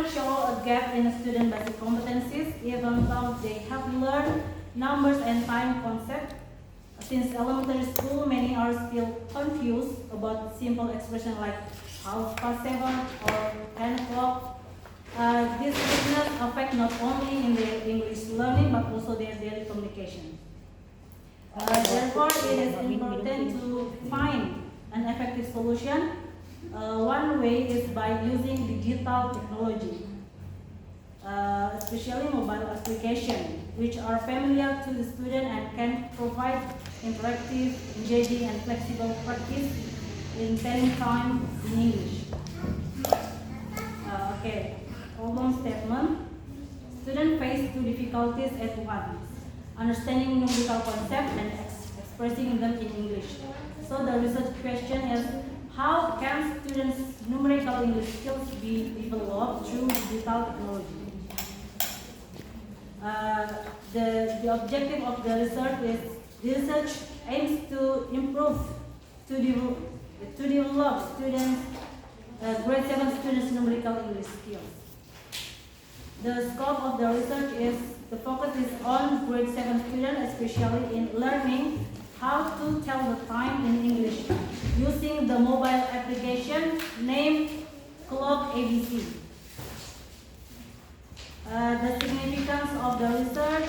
often show a gap in student basic competencies, even though they have learned numbers and time concepts. Since elementary school, many are still confused about simple expressions like 7:30 or 10 o'clock. This weakness affect not only in their English learning but also their daily communication. Therefore, it is important to find an effective solution. One way is by using digital technology, especially mobile applications, which are familiar to the student and can provide interactive, engaging, and flexible practice in telling time in English. Problem statement. Students face two difficulties at once: understanding numerical concepts and expressing them in English. So the research question is, how can students' numerical English skills be developed through digital technology? The objective of the research is, the research aims to improve, to develop students, grade 7 students' numerical English skills. The scope of the research is, the focus is on grade 7 students, especially in learning how to tell the time in English using the mobile application named Clock ABC. The significance of the research.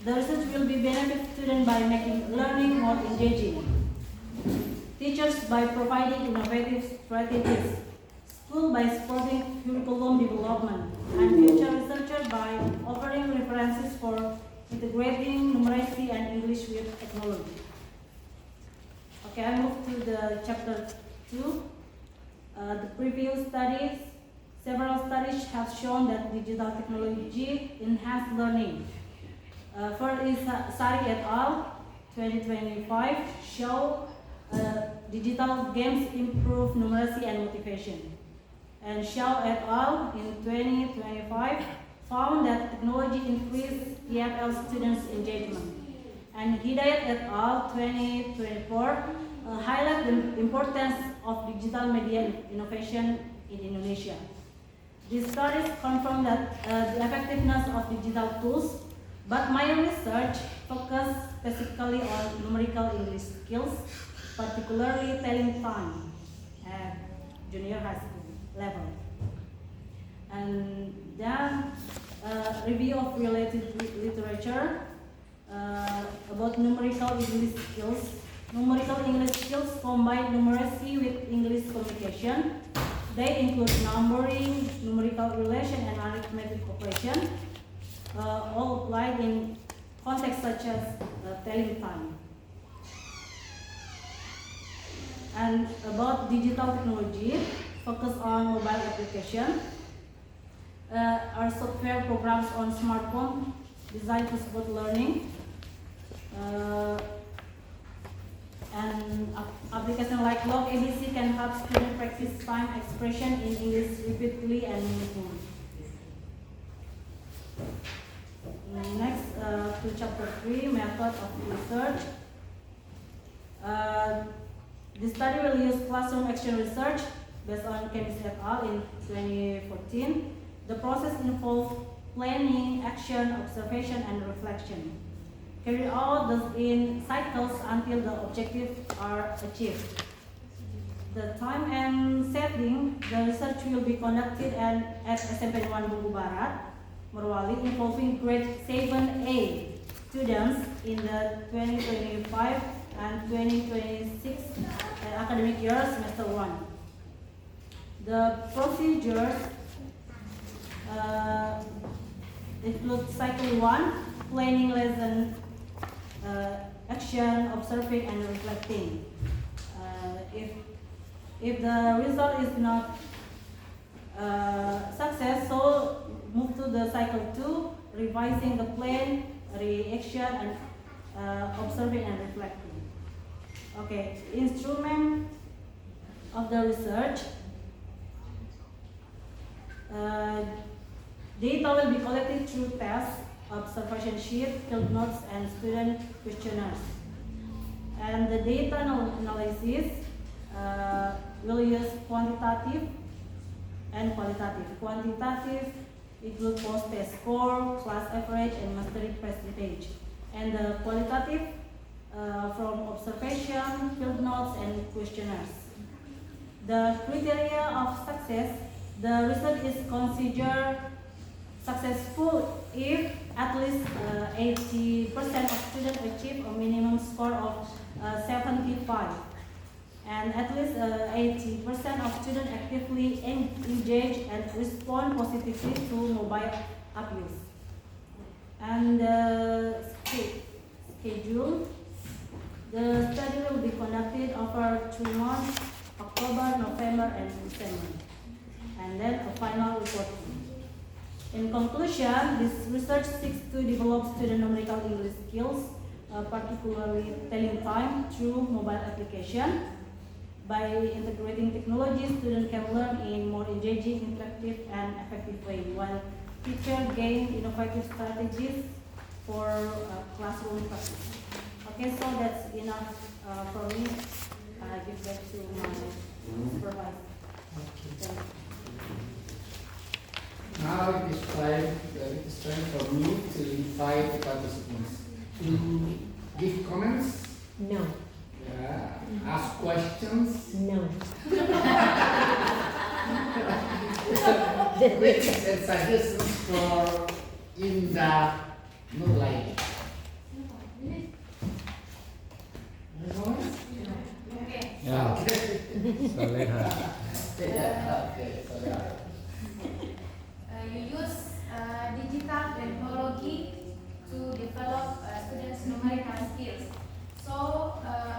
The research will be benefit students by making learning more engaging, teachers by providing innovative strategies, school by supporting curriculum development, and future researchers by offering references for integrating numeracy and English with technology. Okay, I move to the chapter 2. The previous studies, several studies have shown that digital technology enhances learning. First is Sari et al. 2025 show digital games improve numeracy and motivation. And Xiao et al. In 2025 found that technology increased EFL students' engagement. And Hidayat et al. 2024 highlight the importance of digital media innovation in Indonesia. These studies confirm that the effectiveness of digital tools, but my research focused specifically on numerical English skills, particularly telling time at junior high school level. And then review of related literature about numerical English skills. Numerical English skills combine numeracy with English communication. They include numbering, numerical relation, and arithmetic operation, all applied in contexts such as telling time. And about digital technology, focus on mobile application. Our software programs on smartphone designed to support learning. And application like Log ABC can help students practice time expression in English repeatedly and meaningfully. Next, to chapter 3, method of research. The study will use classroom action research based on Chemist et al. In 2014. The process involves planning, action, observation, and reflection. Carry out in cycles until the objectives are achieved. The time and setting, the research will be conducted at SMP 1 Bungku Barat, Morowali, involving grade 7A students in the 2025 and 2026 academic year, semester 1. The procedures include cycle 1, planning lesson, action, observing, and reflecting. If the result is not success, so move to the cycle 2, revising the plan, reaction, and observing and reflecting. Okay, instrument of the research. Data will be collected through tests, observation sheet, field notes, and student questionnaires. And the data analysis will use quantitative, and qualitative. Quantitative include post-test score, class average, and mastery percentage. And the qualitative from observation, field notes, and questionnaires. The criteria of success, the result is considered successful if at least 80% of students achieve a minimum score of 75, and at least 80% of students actively engage and respond positively to mobile abuse. And the schedule, the study will be conducted over 2 months, October, November, and December, and then a final report. In conclusion, this research seeks to develop student numerical English skills, particularly telling time through mobile application. By integrating technology, students can learn in more engaging, interactive, and effective way, while teachers gain innovative strategies for classroom practice. Okay, so that's enough for me. I give back to my supervisor. Thank you. Now it is time for me to invite the participants to give comments, No. ask questions, No. and suggestions for Indah Nurlaili. Ya, Soleha. Okay, Soleha. You use digital technology to develop students' numerical skills. So,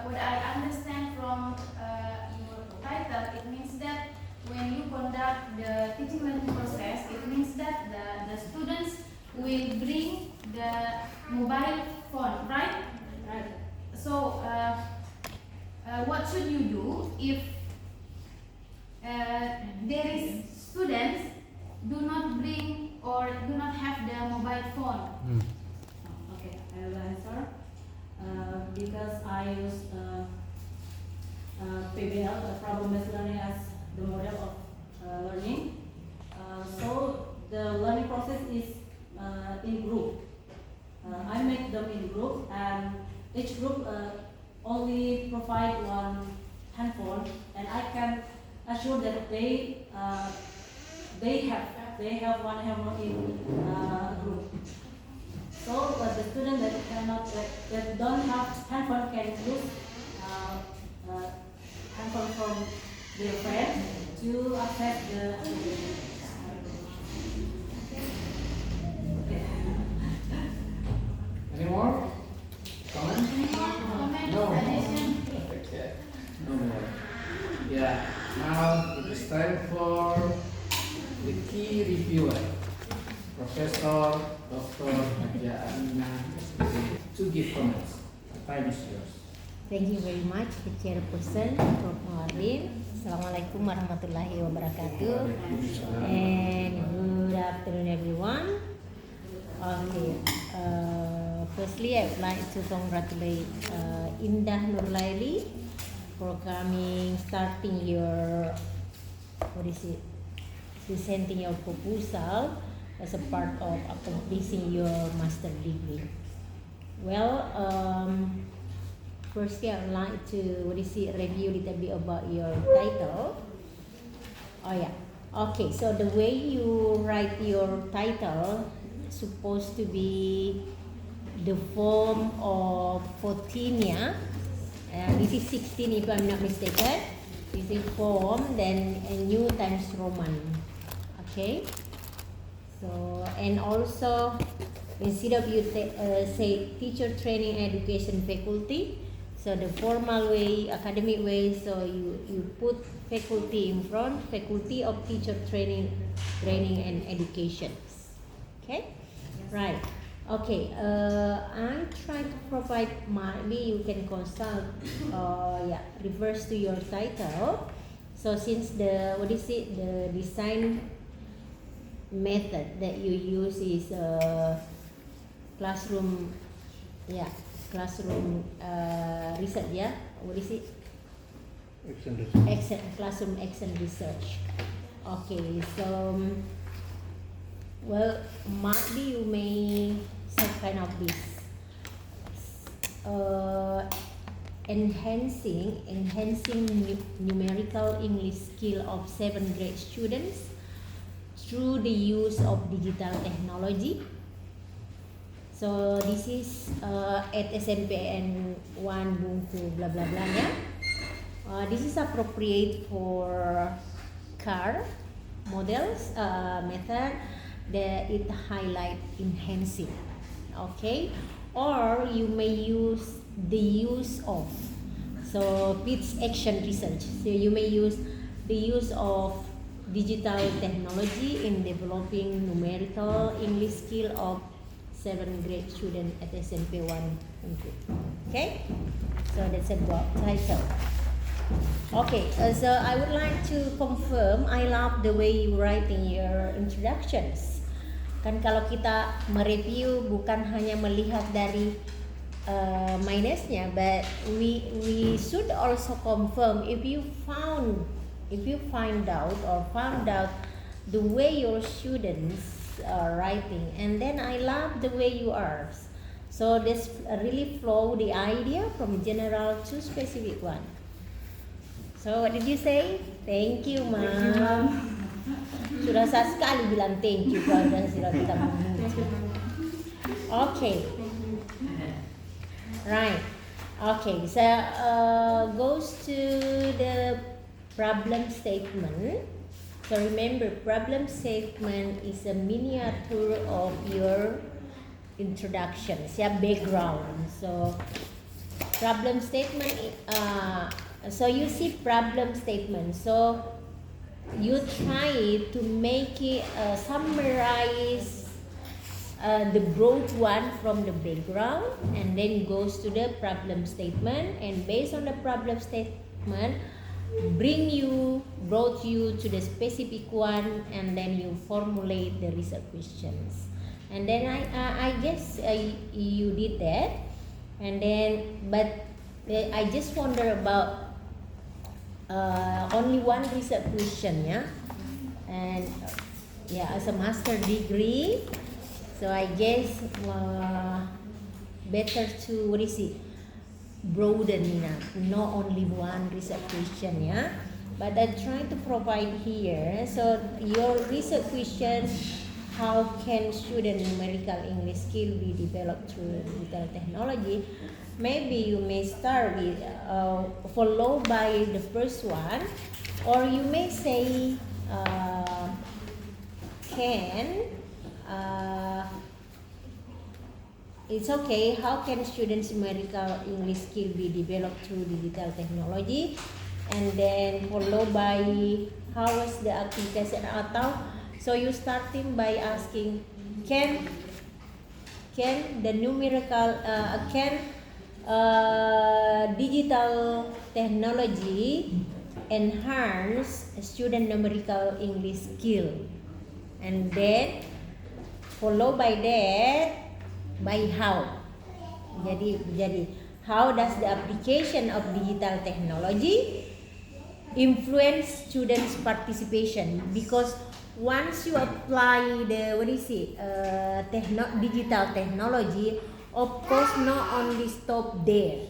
what I understand from your title, it means that when you conduct the teaching learning process, it means that the students will bring the mobile phone, right? Right. So, what should you do if there is students do not bring or do not have the mobile phone? Okay, I will answer. Because I use PBL, problem-based learning, as the model of learning. So the learning process is in group. I make them in group, and each group only provide one handphone, and I can assure that they have one handphone in group. So the student that don't have handphone can use handphone from their friend to access the application. Okay. Any more comments? Comment, No. suggestion? Okay, no more. Yeah, now it is time for the key reviewer, Professor Dr. Haja Aminah to give comments. The time is yours. Thank you very much, the chairperson, Prof. Muardim. Assalamualaikum warahmatullahi wabarakatuh. And good afternoon, everyone. Okay. Firstly, I would like to congratulate Indah Nurlaili for starting your, presenting your proposal as a part of accomplishing your master degree. Well, firstly, I would like to review a little bit about your title. Oh yeah. Okay, so the way you write your title is supposed to be the form of 14, yeah. This is 16 if I'm not mistaken. This is form, then a new times Roman. Okay. So, and also instead of you say teacher training education faculty, so the formal way, academic way, so you put faculty in front, faculty of teacher training and education. Okay, right. Okay, I try to provide, maybe you can consult, reverse to your title. So since the design method that you use is classroom research, yeah. What is it? Classroom action research. Okay, so well, might be you may some kind of this uh, enhancing numerical English skill of 7th grade students through the use of digital technology. So this is at SMPN 1 Bungku blah blah blah ya. This is appropriate for car models method that it highlight enhancing. Okay, or you may use the use of, so pitch action research, so you may use the use of digital technology in developing numerical English skill of 7th grade student at SMP 1. Okay, so that's a job title. Okay, so I would like to confirm, I love the way you write in your introductions. Kan kalau kita mereview bukan hanya melihat dari minusnya, but we should also confirm if you find out the way your students are writing, and then I love the way you are. So this really flow the idea from general to specific one. So what did you say? Thank you, Ma'am. Sudah sah sekali bilang thank you pada hasil kita menuju. Okay. Right. Okay. So goes to the problem statement. So remember, problem statement is a miniature of your introduction, background. So problem statement. So you see problem statement. So you try to make it summarize the broad one from the background, and then goes to the problem statement, and based on the problem statement brought you to the specific one, and then you formulate the research questions. And then I guess you did that, and then but I just wonder about only one research question, and as a master degree, so I guess better to broaden enough, not only one research question, but I try to provide here. So your research question, how can student numerical English skill be developed through digital technology? Maybe you may start with followed by the first one, or you may say it's okay, how can students numerical English skill be developed through digital technology, and then followed by how was the application, atau so you starting by asking can the numerical digital technology enhance student numerical English skill, and then followed by that by how. Jadi how does the application of digital technology influence students participation, because once you apply the digital technology, of course not only stop there,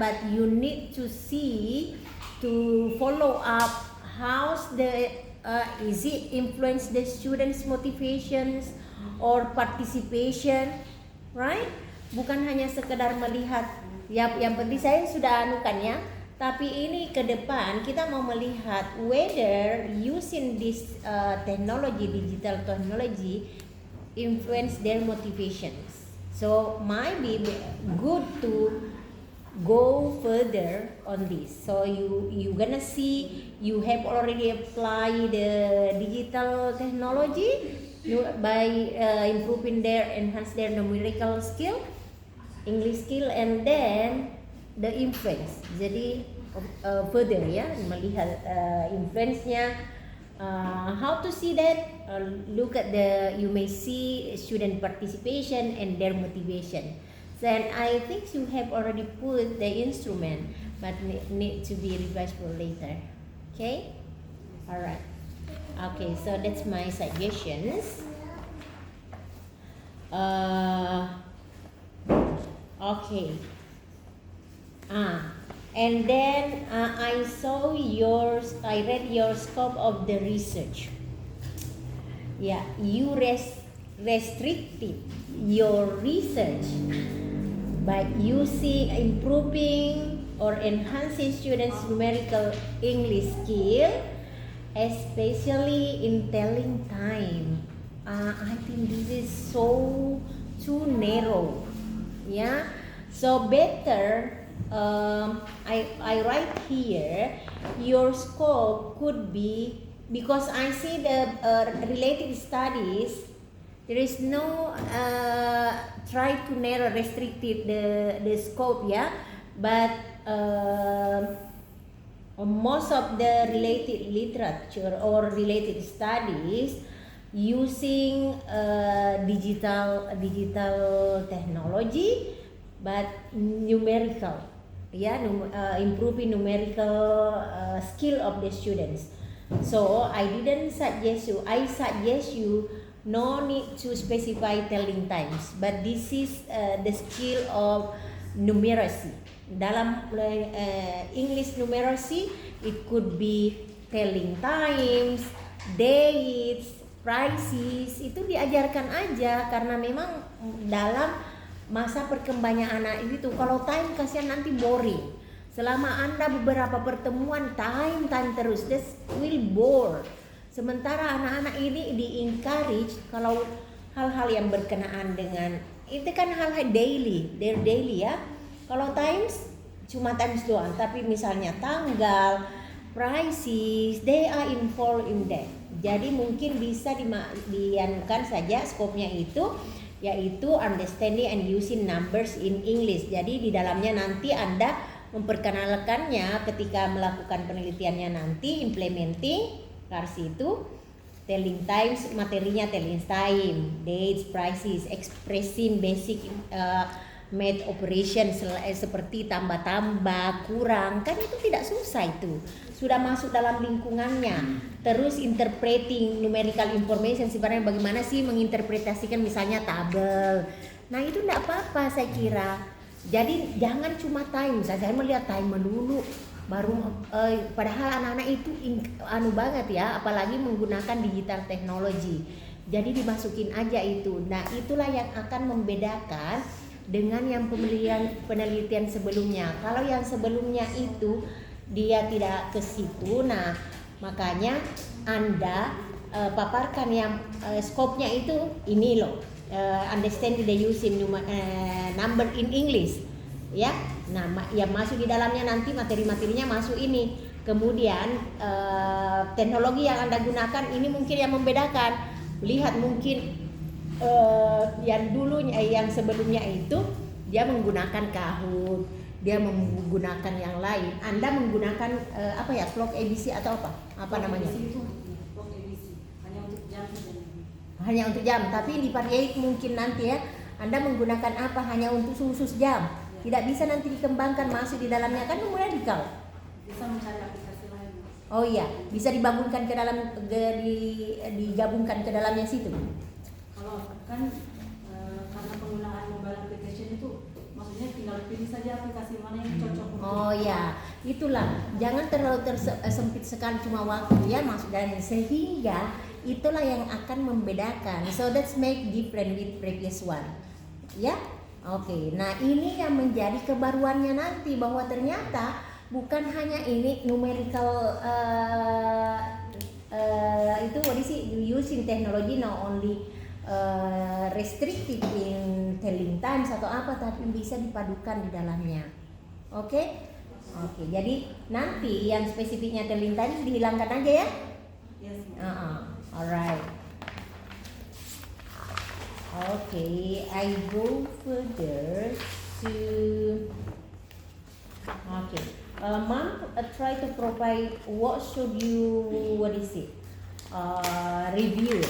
but you need to see, to follow up how's the is it influence the students motivations or participation, right? Bukan hanya sekedar melihat yang penting saya sudah anukan ya, tapi ini ke depan kita mau melihat whether using this digital technology influence their motivations. So might be good to go further on this. So you gonna see you have already applied the digital technology by enhance their numerical skill, English skill, and then the influence. Jadi further melihat influence-nya. How to see that? Look at you may see student participation and their motivation. Then I think you have already put the instrument, but need to be revised for later. Okay? Alright. Okay, so that's my suggestions. Okay. And then I read your scope of the research. Yeah, you restricted your research by using improving or enhancing students' numerical English skill, especially in telling time. I think this is so too narrow. Yeah, so better. I write here your scope could be, because I see the related studies. There is no try to narrow restricted the scope, yeah, but most of the related literature or related studies using digital technology, but numerical, yeah, improving numerical skill of the students. So I didn't suggest you. I suggest you no need to specify telling times, but this is the skill of numeracy. Dalam English numeracy, it could be telling times, dates, prices. Itu diajarkan aja karena memang dalam masa perkembangan anak itu. Kalau time kasihan nanti boring. Selama Anda beberapa pertemuan time terus, this will bore. Sementara anak-anak ini di-encourage kalau hal-hal yang berkenaan dengan itu kan hal-hal daily ya. Kalau times cuma times doang, tapi misalnya tanggal, prices, they are involved in that. Jadi mungkin bisa dianukan saja skopnya itu, yaitu understanding and using numbers in English. Jadi di dalamnya nanti Anda memperkenalkannya ketika melakukan penelitiannya nanti, implementing kars itu, telling times, materinya telling time, dates, prices, expressing basic math operation seperti tambah-tambah, kurang, kan itu tidak susah, itu sudah masuk dalam lingkungannya. Terus interpreting numerical information, sebenarnya bagaimana sih menginterpretasikan misalnya tabel. Nah itu tidak apa-apa saya kira. Jadi jangan cuma time, saya melihat time dulu baru padahal anak-anak itu banget ya, apalagi menggunakan digital teknologi. Jadi dimasukin aja itu. Nah itulah yang akan membedakan dengan yang penelitian sebelumnya. Kalau yang sebelumnya itu dia tidak ke situ, nah makanya Anda paparkan yang skopnya itu ini loh, understand the using number in English, ya. Nah yang masuk di dalamnya nanti materi-materinya masuk ini. Kemudian teknologi yang Anda gunakan ini mungkin yang membedakan. Lihat mungkin yang dulunya, yang sebelumnya itu dia menggunakan Kahoot, dia menggunakan yang lain. Anda menggunakan clock ABC atau apa namanya? Clock ABC hanya untuk jam saja. Hanya untuk jam, tapi di Variate mungkin nanti ya Anda menggunakan apa hanya untuk khusus jam. Tidak bisa nanti dikembangkan masuk di dalamnya, kan numerical. Bisa mencari aplikasi lain. Oh iya, bisa digabungkan ke dalam digabungkan ke dalamnya situ. Kalau kan karena penggunaan mobile application itu, maksudnya tinggal pilih saja aplikasi mana yang cocok untuk. Oh ya, itulah. Jangan terlalu sempit sekali cuma waktu ya masuk dalamnya, sehingga itulah yang akan membedakan. So that's make different with previous one. Ya, oke. Nah ini yang menjadi kebaruannya nanti, bahwa ternyata bukan hanya ini numerical itu what is it, using technology not only restricted in telling times atau apa, tapi bisa dipadukan di dalamnya. Oke, jadi nanti yang spesifiknya telling times dihilangkan aja ya. Yes. Alright. Okay, I go further to. Okay, Mom, try to provide what should you review.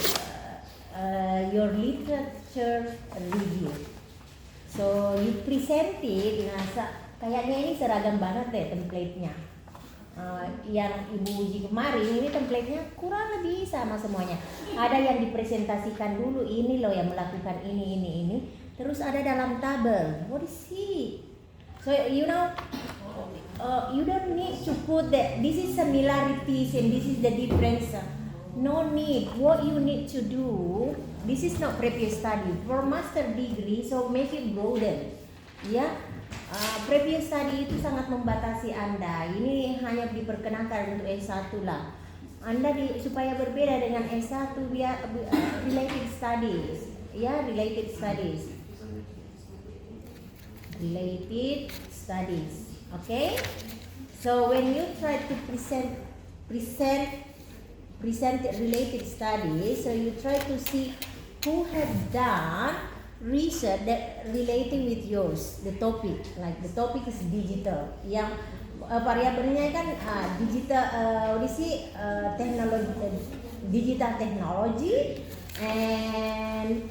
Your literature review. So you present it. Nah, kayaknya ini seragam banget deh template-nya. yang Ibu uji kemarin ini template-nya kurang lebih sama semuanya. Ada yang dipresentasikan dulu, ini loh yang melakukan ini. Terus ada dalam tabel. What is it? So you know, you don't need to put that this is similarities and this is the difference. No need. What you need to do, this is not previous study for master degree, so make it broaden. Ya, previous study itu sangat membatasi Anda. Ini hanya diperkenankan untuk S1 lah. Anda supaya berbeda dengan S1 biar related studies. Ya, related studies. Related studies. Okay? So when you try to present related studies, so you try to see who have done research that relating with yours, the topic, like the topic is digital. Yang variabelnya kan digital, digital technology and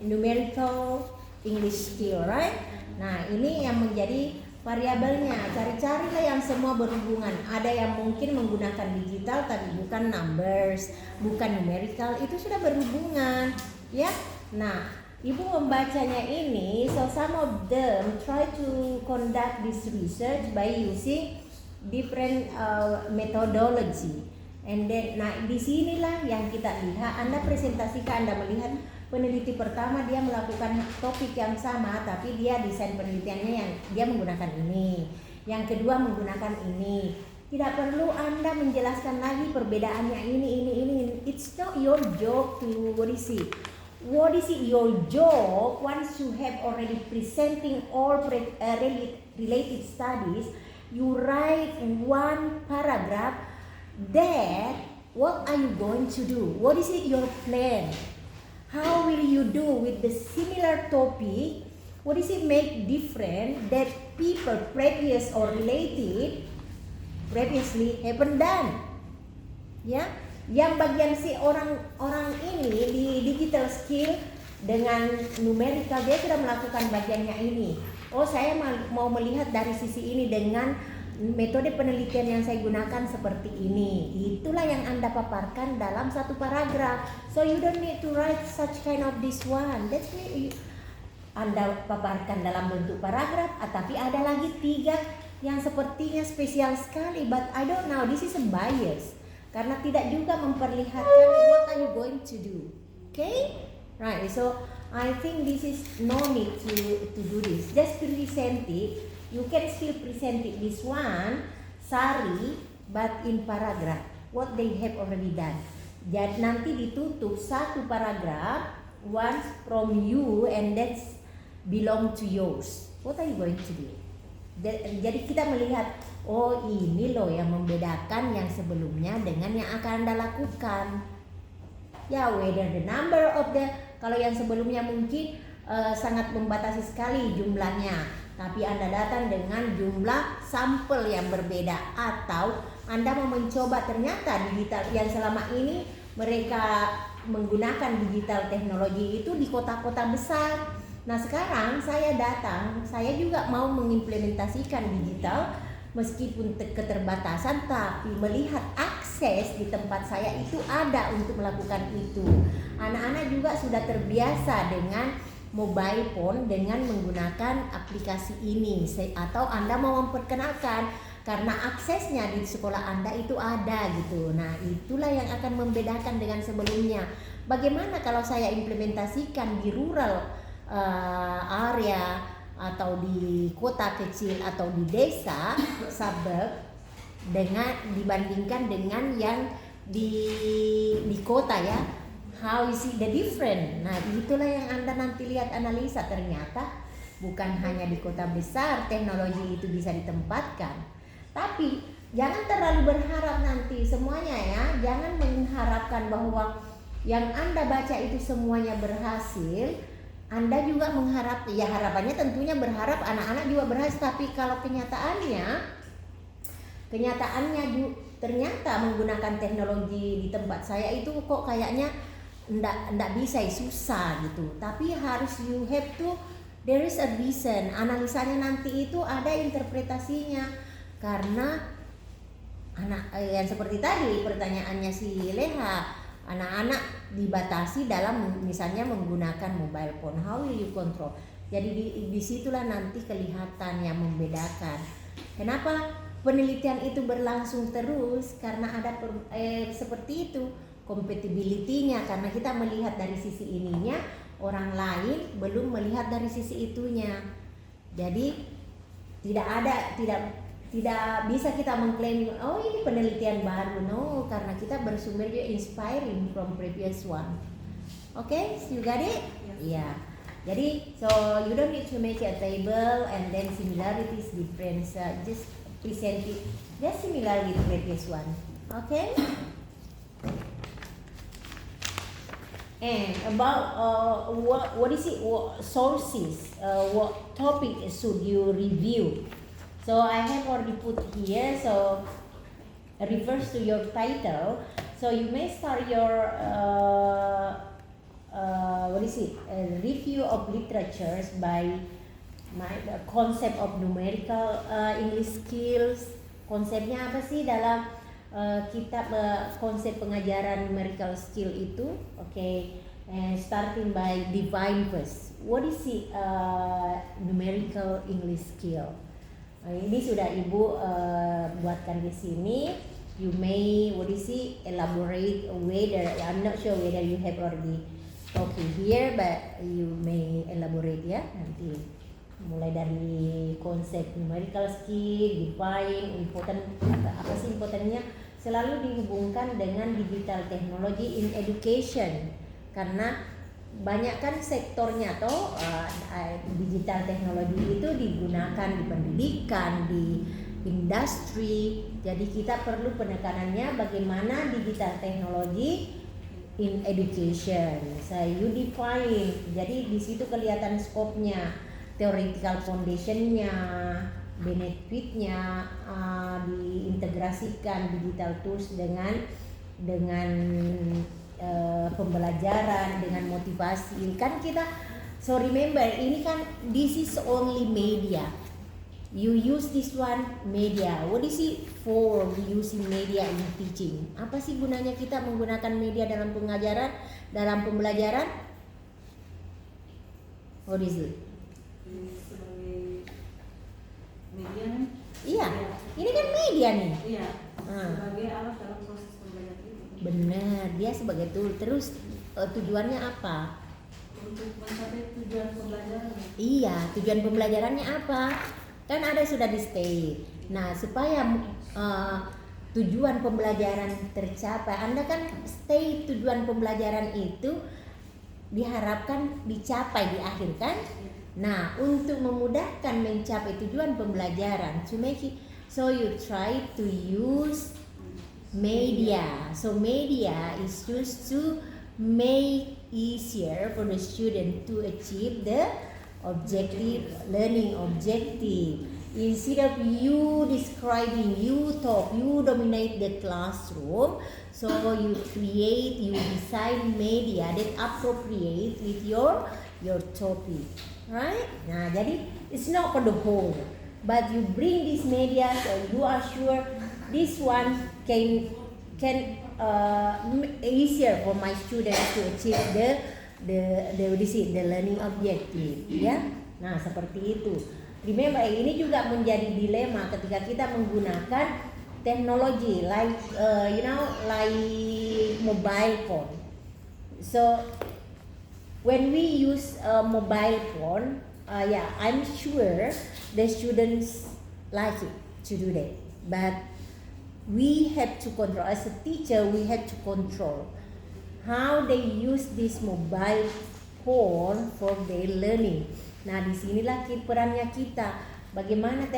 numerical English skill, right? Nah, ini yang menjadi variabelnya. Cari-carilah yang semua berhubungan. Ada yang mungkin menggunakan digital tapi bukan numbers, bukan numerical, itu sudah berhubungan, ya. Nah, Ibu membacanya ini, so some of them try to conduct this research by using different methodology. And then, nah disinilah yang kita lihat. Anda presentasikan, Anda melihat peneliti pertama dia melakukan topik yang sama, tapi dia desain penelitiannya yang dia menggunakan ini. Yang kedua menggunakan ini. Tidak perlu Anda menjelaskan lagi perbedaannya ini. It's not your job to What is it your job once you have already presenting all related studies? You write one paragraph. Then what are you going to do? What is it your plan? How will you do with the similar topic? What is it make different that people previous or related previously haven't done? Ya, yang bagian si orang ini di digital skill dengan numerical dia sudah melakukan bagiannya ini. Oh, saya mau melihat dari sisi ini dengan metode penelitian yang saya gunakan seperti ini. Itulah yang Anda paparkan dalam satu paragraf. So you don't need to write such kind of this one. That's why Anda paparkan dalam bentuk paragraf. Tapi ada lagi 3 yang sepertinya spesial sekali. But I don't know, this is a bias. Karena tidak juga memperlihatkan what are you going to do. Okay? Right, so I think this is no need to do this. Just present it. You can still present it this one, sari, but in paragraph. What they have already done. Jadi nanti ditutup satu paragraph, one from you and that's belong to yours. What are you going to do? Jadi kita melihat, oh ini loh yang membedakan yang sebelumnya dengan yang akan Anda lakukan. Ya, whether the number of the, kalau yang sebelumnya mungkin sangat membatasi sekali jumlahnya, tapi Anda datang dengan jumlah sampel yang berbeda. Atau Anda mau mencoba ternyata digital yang selama ini mereka menggunakan digital teknologi itu di kota-kota besar. Nah sekarang saya datang, saya juga mau mengimplementasikan digital meskipun keterbatasan, tapi melihat akses di tempat saya itu ada untuk melakukan itu. Anak-anak juga sudah terbiasa dengan mobile phone dengan menggunakan aplikasi ini, atau Anda mau memperkenalkan karena aksesnya di sekolah Anda itu ada gitu. Nah itulah yang akan membedakan dengan sebelumnya. Bagaimana kalau saya implementasikan di rural area atau di kota kecil atau di desa suburb dengan dibandingkan dengan yang di kota ya, how is it the different? Nah itulah yang Anda nanti lihat analisa, ternyata bukan hanya di kota besar teknologi itu bisa ditempatkan, tapi jangan terlalu berharap nanti semuanya ya, jangan mengharapkan bahwa yang Anda baca itu semuanya berhasil. Anda juga mengharap, ya harapannya tentunya berharap anak-anak juga berhasil, tapi kalau kenyataannya ternyata menggunakan teknologi di tempat saya itu kok kayaknya enggak bisa, susah gitu. Tapi harus you have to, there is a reason. Analisanya nanti itu ada interpretasinya, karena yang seperti tadi pertanyaannya si Leha, anak-anak dibatasi dalam misalnya menggunakan mobile phone, how will you control? Jadi disitulah nanti kelihatan yang membedakan. Kenapa penelitian itu berlangsung terus? Karena ada seperti itu compatibility-nya, karena kita melihat dari sisi ininya, orang lain belum melihat dari sisi itunya. Jadi tidak bisa kita mengklaim oh ini penelitian baru, no, karena kita bersumber juga inspiring from previous one. Okay, you got it? Yeah. Jadi so you don't need to make a table and then similarities difference, just present it just similar with previous one. Okay. And about what is it? What sources? What topic should you review? So I have already put here. So refers to your title. So you may start your what is it? A review of literatures by the concept of numerical English skills. Konsepnya apa sih dalam kitab konsep pengajaran numerical skill itu? Okay, and starting by define first. What is it? Numerical English skill. Ini sudah Ibu buatkan di sini. You may elaborate whether, I'm not sure whether you have already talking here, but you may elaborate ya nanti. Mulai dari konsep numerical skill, define, important, apa sih importantnya, selalu dihubungkan dengan digital technology in education, karena banyak kan sektornya atau digital teknologi itu digunakan di pendidikan, di industri. Jadi kita perlu penekanannya bagaimana digital teknologi in education. So you define. Jadi di situ kelihatan skopnya, theoretical foundationnya, benefitnya, diintegrasikan digital tools dengan pembelajaran, dengan motivasi. Kan kita, so remember ini kan this is only media. You use this one media. What is it for using media in teaching? Apa sih gunanya kita menggunakan media dalam pengajaran, dalam pembelajaran? What is it? Sebagai media kan? Iya, ini kan media nih. Iya. Sebagai alat dalam proses pembelajaran itu. Benar, dia sebagai tool. Terus tujuannya apa? Untuk mencapai tujuan pembelajaran. Iya, tujuan pembelajarannya apa? Kan ada sudah di state. Nah, supaya tujuan pembelajaran tercapai, Anda kan state tujuan pembelajaran itu diharapkan dicapai di akhir kan? Nah, untuk memudahkan mencapai tujuan pembelajaran, to make it, so you try to use media. So media is used to make easier for the student to achieve the objective, learning objective. Instead of you describing, you talk, you dominate the classroom, so you create, you design media that appropriate with your topic, right? Nah, jadi it's not for the whole, but you bring this media, so you are sure this one can easier for my students to achieve the learning objective, ya. Nah, seperti itu. Remember, ini juga menjadi dilema ketika kita menggunakan teknologi like like mobile phone. So when we use a mobile phone, I'm sure the students like it to do that, but we have to control, as a teacher we have to control how they use this mobile phone for their learning. Nah, disinilah perannya kita, bagaimana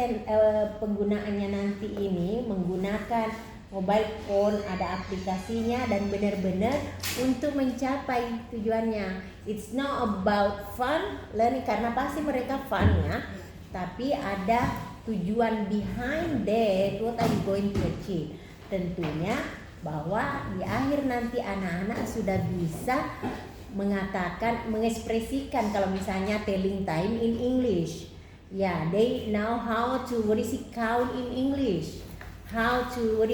penggunaannya nanti ini menggunakan mobile phone, ada aplikasinya dan benar-benar untuk mencapai tujuannya. It's not about fun learning, karena pasti mereka fun ya, tapi ada tujuan behind that, what are you going to achieve. Tentunya bahwa di akhir nanti anak-anak sudah bisa mengatakan, mengekspresikan, kalau misalnya telling time in English, they know how to count in English, how to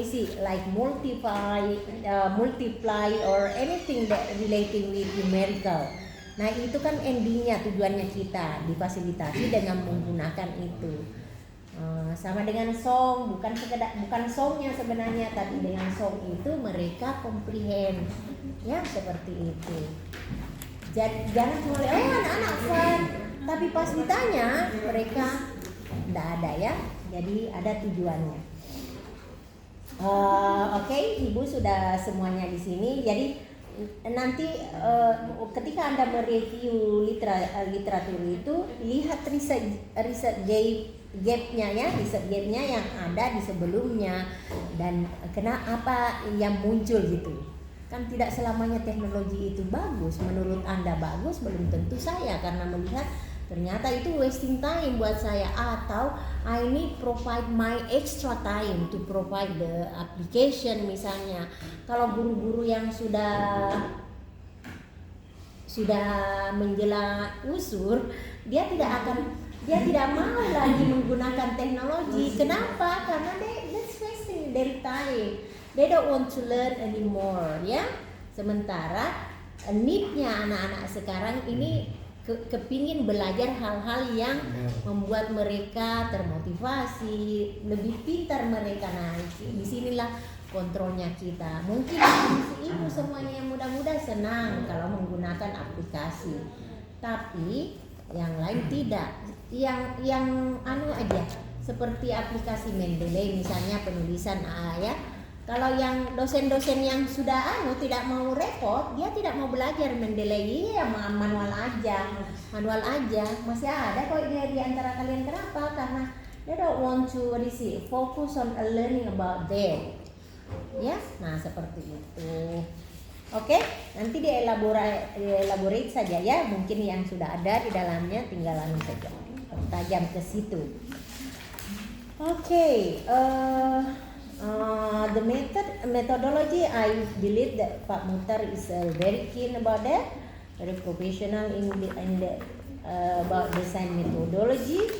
like multiply or anything that relating with numerical. Nah itu kan endingnya, tujuannya kita difasilitasi dengan menggunakan itu. Sama dengan song, bukan songnya sebenarnya, tapi dengan song itu mereka comprehend, ya seperti itu. Jadi jangan cuma anak-anak fun, tapi pas ditanya mereka tidak ada ya. Jadi ada tujuannya. Oke, Ibu sudah semuanya di sini. Jadi nanti ketika Anda mereview literatur itu, lihat riset gapnya ya, riset gapnya yang ada di sebelumnya dan apa yang muncul gitu. Kan tidak selamanya teknologi itu bagus. Menurut Anda bagus, belum tentu saya, karena melihat ternyata itu wasting time buat saya, atau I need provide my extra time to provide the application misalnya. Kalau guru-guru yang sudah menjelang usur, dia tidak mau lagi menggunakan teknologi. Kenapa? Karena that's wasting their time. They don't want to learn anymore, ya. Sementara need-nya anak-anak sekarang ini kepingin belajar hal-hal yang membuat mereka termotivasi, lebih pintar mereka. Nah, disinilah kontrolnya kita. Mungkin ibu semuanya yang muda-muda senang kalau menggunakan aplikasi, tapi yang lain tidak. Yang aja seperti aplikasi Mendeley misalnya, penulisan ya. Kalau yang dosen-dosen yang sudah tidak mau repot, dia tidak mau belajar Mendeley, ya manual aja. Masih ada kok di antara kalian. Kenapa? Karena they don't want to focus on learning about that. Ya, nah seperti itu. Oke, nanti elaborate saja ya. Mungkin yang sudah ada di dalamnya tinggal saja tajam ke situ. Oke, the methodology, I believe that Pak Muhtar is very keen about that, very professional in the about design methodology.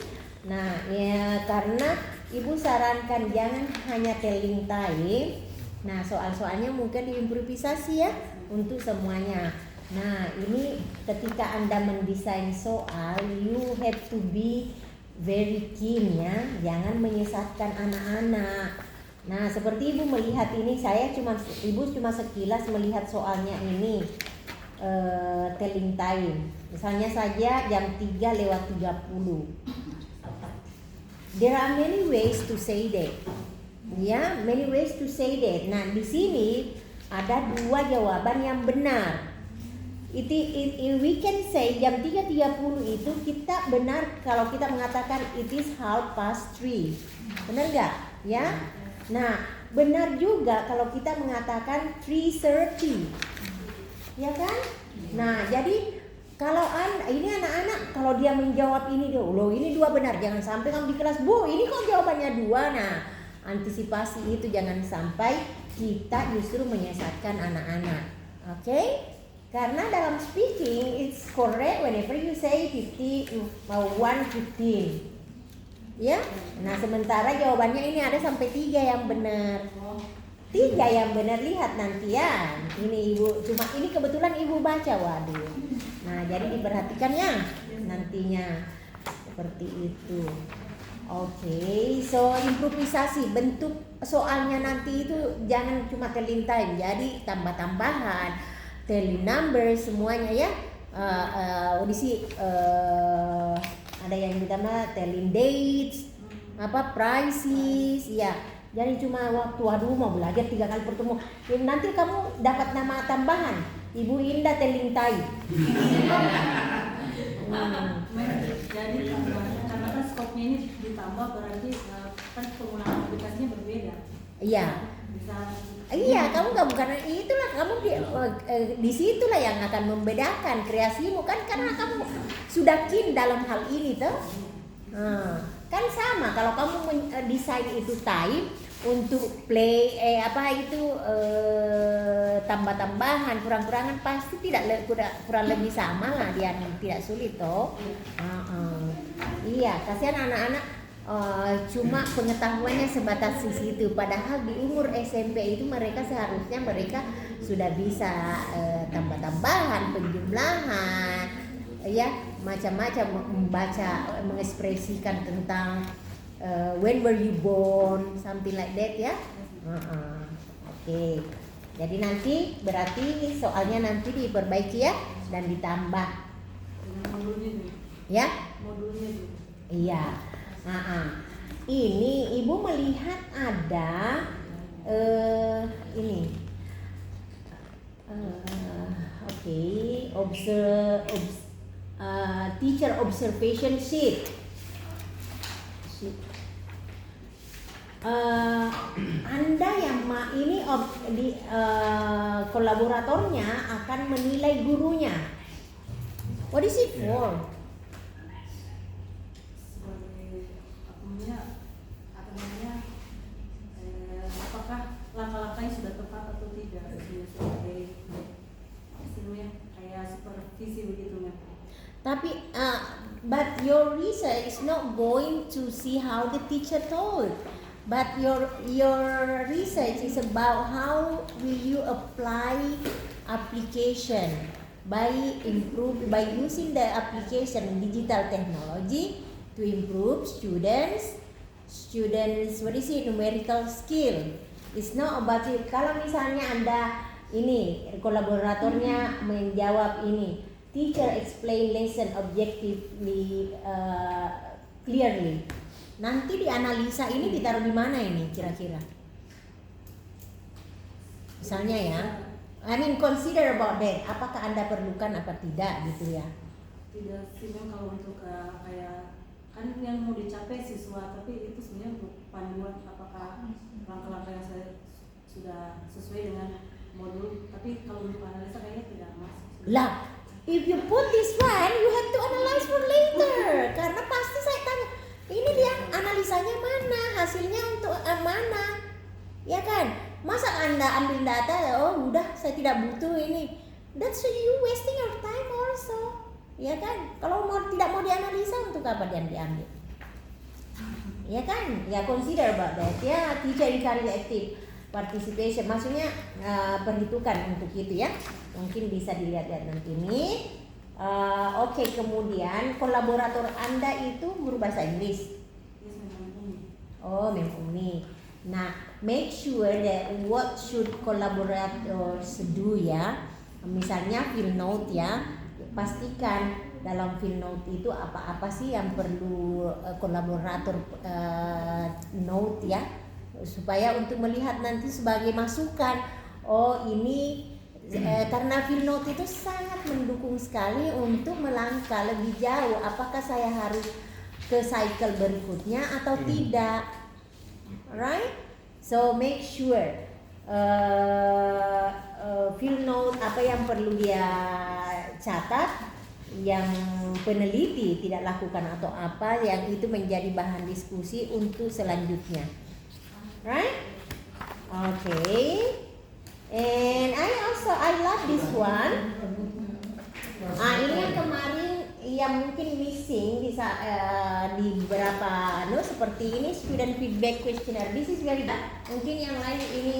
Nah, ya karena Ibu sarankan jangan hanya telling time. Nah, soal-soalnya mungkin diimprovisasi ya untuk semuanya. Nah, ini ketika Anda mendesain soal, you have to be very keen ya, jangan menyesatkan anak-anak. Nah, seperti Ibu melihat ini, Ibu cuma sekilas melihat soalnya ini, telling time. Misalnya saja jam 3:30. There are many ways to say that. Ya, many ways to say that. Nah, di sini ada dua jawaban yang benar. We can say jam 3:30 itu kita benar kalau kita mengatakan it is 3:30. Benar nggak? Ya. Nah, benar juga kalau kita mengatakan 3:30. Ya kan? Nah, jadi kalau ini anak-anak kalau dia menjawab ini loh, ini dua benar. Jangan sampai kamu di kelas, Bu, ini kok jawabannya dua. Nah, antisipasi itu jangan sampai kita justru menyesatkan anak-anak. Oke? Karena dalam speaking it's correct whenever you say 1:15. Ya. Nah, sementara jawabannya ini ada sampai 3 yang benar. 3 yang benar, lihat nanti ya. Ini Ibu, cuma ini kebetulan Ibu baca, waduh. Nah, jadi diperhatikan ya nantinya seperti itu. Oke, so improvisasi bentuk soalnya nanti itu jangan cuma telling time, jadi tambah-tambahan, telling number semuanya ya. Ada yang ditambah telling dates, prices ya. Jadi cuma waktu mau belajar 3 kali bertemu. Nanti kamu dapat nama tambahan, Ibu Indah telling time. Jadi tambahnya karena kan skopnya ini ditambah, berarti kan penggunaan aplikasinya berbeda. Iya. Iya, kamu bukan itulah kamu di situlah yang akan membedakan kreasimu kan, karena kamu sudah keen dalam hal ini tuh. Kan sama kalau kamu mendesain itu time untuk play tambah-tambahan, kurang-kurangan pasti kurang lebih sama lah, dia tidak sulit toh. Iya, kasihan anak-anak cuma pengetahuannya sebatas di situ. Padahal di umur SMP itu mereka seharusnya sudah bisa tambah-tambahan, penjumlahan, ya macam-macam, membaca, mengekspresikan tentang when were you born, something like that ya. Oke. Jadi nanti berarti soalnya nanti diperbaiki ya dan ditambah. Dengan modulnya itu. Ya? Modulnya itu. Iya. Ini ibu melihat ada ini. Oke, teacher observation sheet. Anda yang ini kolaboratornya akan menilai gurunya. What is it for? Apakah langkah-langkahnya sudah tepat atau tidak, sebagai istilahnya kayak supervisi begitu ya. Tapi but your research is not going to see how the teacher told, but your research is about how will you apply application by using the application digital technology to improve students what is it, numerical skill. It's not about it. Kalau misalnya Anda ini kolaboratornya menjawab ini, teacher explain lesson objectively clearly. Nanti di analisa ini ditaruh di mana ini kira-kira? Misalnya ya, I mean consider about that. Apakah Anda perlukan apa tidak gitu ya? Tidak sih, kalau untuk kayak kan yang mau dicapai siswa, tapi itu sebenarnya untuk panduan apakah langkah-langkah yang saya sudah sesuai dengan modul, tapi kalau untuk analisa kayaknya tidak masuk. Lah, if you put this one, you have to analyze for later. Karena pasti saya tanya, ini dia analisanya mana, hasilnya untuk mana, ya kan? Masa Anda ambil data, oh udah saya tidak butuh ini. That's you wasting your time also, ya kan? Kalau tidak mau dianalisa, untuk apa dia diambil? Ya kan? Ya consider about that. Ya, teacher encourage active participation, maksudnya perhitungan untuk itu ya. Mungkin bisa dilihat-lihat nanti ini. Oke, kemudian kolaborator Anda itu guru bahasa Inggris. Yes, memang. Oh, memang ini. Nah, make sure that what should collaborators do ya. Misalnya field note ya. Pastikan dalam field note itu apa-apa sih yang perlu kolaborator note ya, supaya untuk melihat nanti sebagai masukan. Oh, ini karena field note itu sangat mendukung sekali untuk melangkah lebih jauh. Apakah saya harus ke cycle berikutnya atau tidak? Right? So make sure field note apa yang perlu dia catat, yang peneliti tidak lakukan atau apa yang itu menjadi bahan diskusi untuk selanjutnya. Right? Okay. And I love this one. Ini yang kemarin yang mungkin missing di beberapa seperti ini student feedback questionnaire. This is very bad. Mungkin yang lain ini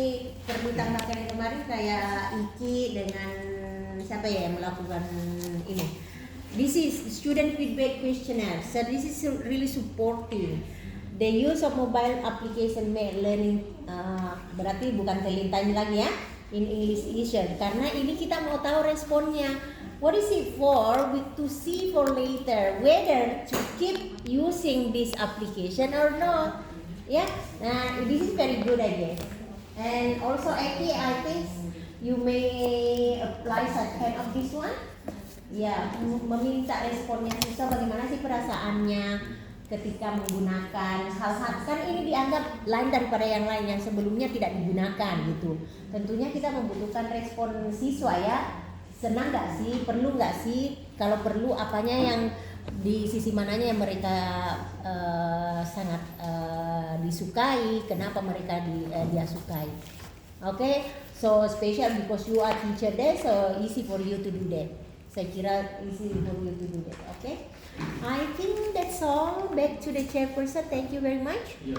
perlu tambahkan yang kemarin kayak Iki dengan siapa ya yang melakukan ini. This is student feedback questionnaire. So this is really supporting the use of mobile application made learning. Berarti bukan telintanya lagi ya in English edition, karena ini kita mau tahu responnya. What is it for? To see for later whether to keep using this application or not. Yeah, nah this is very good I guess. And also Eki, I think you may apply such kind of this one. Ya, meminta responnya siswa bagaimana sih perasaannya ketika menggunakan hal-hal, kan ini dianggap lain daripada yang lain yang sebelumnya tidak digunakan gitu. Tentunya kita membutuhkan respon siswa ya. Senang nggak sih? Perlu nggak sih? Kalau perlu apanya yang di sisi mananya yang mereka sangat disukai? Kenapa mereka dia sukai? Okay, so special because you are teacher there, so easy for you to do that. Saya kira easy for you to do that. Okay. I think that's all. Back to the chairperson. Thank you very much. Yo,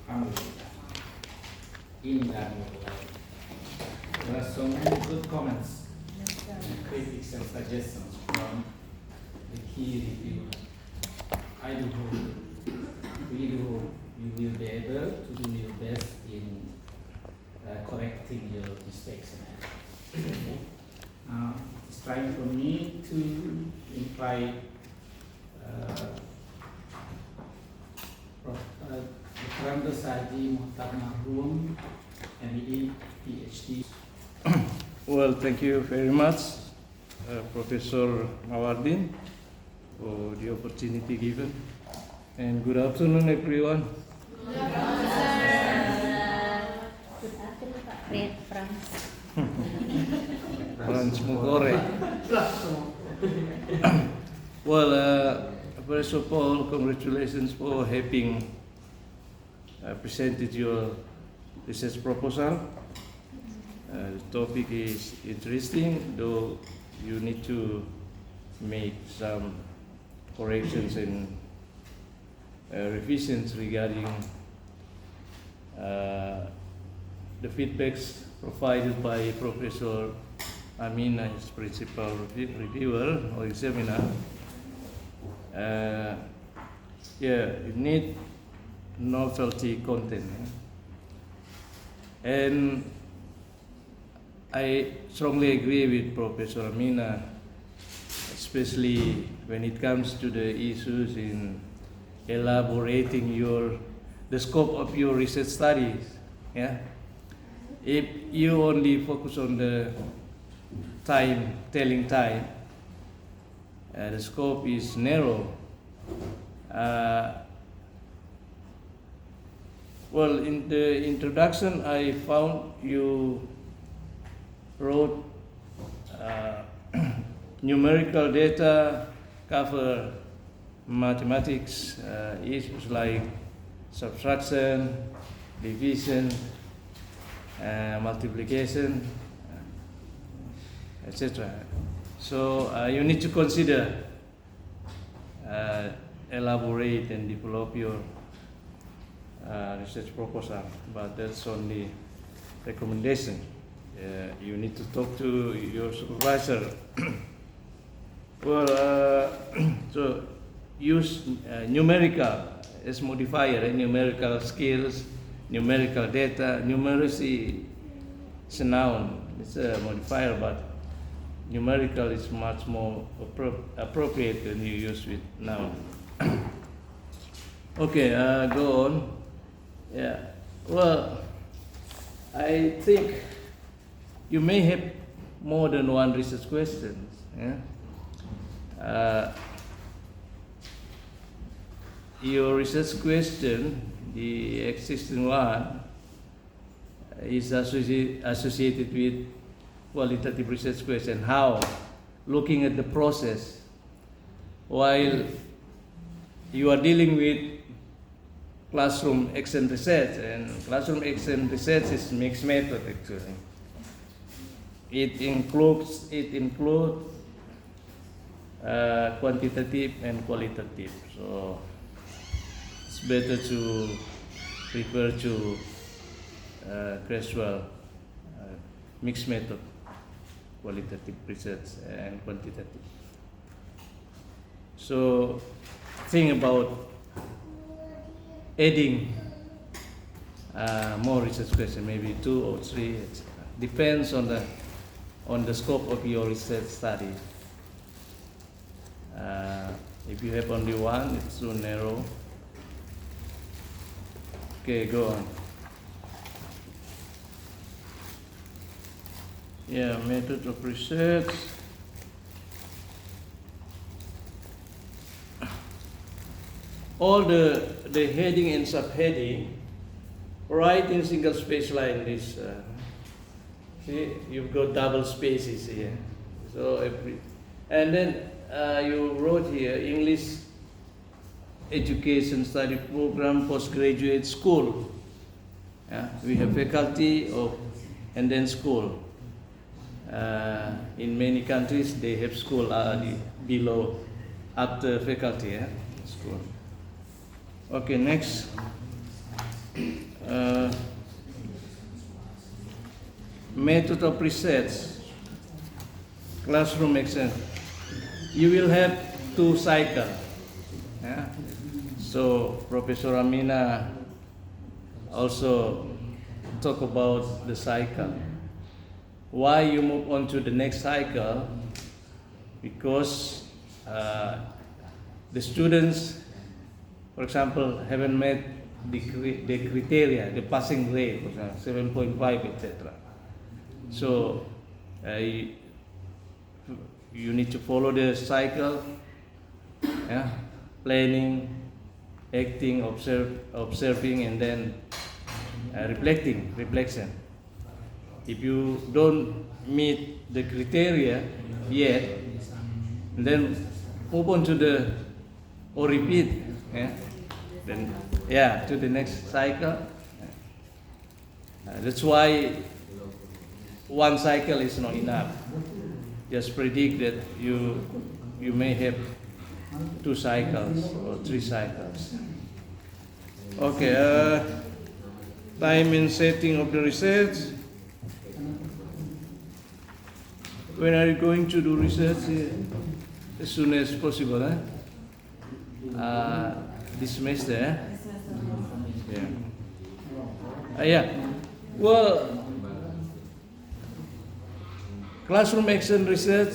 alhamdulillah. Indah. There are so many good comments, critics and suggestions from the key reviewer. I do hope, we do hope you will be able to do your best in correcting your mistakes. It's time for me to invite Dr. Saji Muhtar Marhum, MEE, PhD. Well, thank you very much, Professor Mawardin, for the opportunity given. And good afternoon, everyone. Good afternoon, Pak Frans. Franz Mugore. Well, first of all, congratulations for having presented your research proposal. The topic is interesting, though you need to make some corrections and revisions regarding the feedbacks provided by Professor Amina, his principal reviewer or examiner. You need novelty content. And I strongly agree with Professor Amina, especially when it comes to the issues in elaborating the scope of your research studies. Yeah? If you only focus on the telling time, the scope is narrow. Well, in the introduction, I found you wrote numerical data cover mathematics issues like subtraction, division, multiplication, etc. So you need to consider, elaborate and develop your research proposal, but that's only recommendation. You need to talk to your supervisor. Well, so use numerical as modifier, numerical skills, numerical data. Numeracy is a noun, it's a modifier, but numerical is much more appropriate when you use with noun. Okay, go on. Yeah, well, I think you may have more than one research questions. Yeah? Your research question, the existing one, is associated with qualitative research question. How? Looking at the process, while you are dealing with classroom action research, and classroom action research is mixed method actually. It includes quantitative and qualitative. So it's better to refer to Creswell mixed method, qualitative research and quantitative. So think about adding more research questions, maybe 2 or 3. It depends on the scope of your research study. If you have only one, it's too narrow. Okay, go on. Yeah, method of research. All the heading and subheading, write in single space like this. See, you've got double spaces here. So and then you wrote here English education study program postgraduate school. Yeah, we have faculty and then school. in many countries they have school below after faculty school. Okay, next. Method of research, classroom action. You will have 2 cycles. Yeah? So Professor Amina also talk about the cycle. Why you move on to the next cycle? Because the students, for example, haven't met the criteria, the passing grade, for example, 7.5, etc. So you need to follow the cycle, planning, acting, observing, and then reflection. If you don't meet the criteria yet, then move on to the or repeat, then to the next cycle. That's why 1 cycle is not enough. Just predict that you may have 2 cycles or 3 cycles. Okay, time and setting of the research. When are you going to do research? As soon as possible, this semester, Well, classroom action research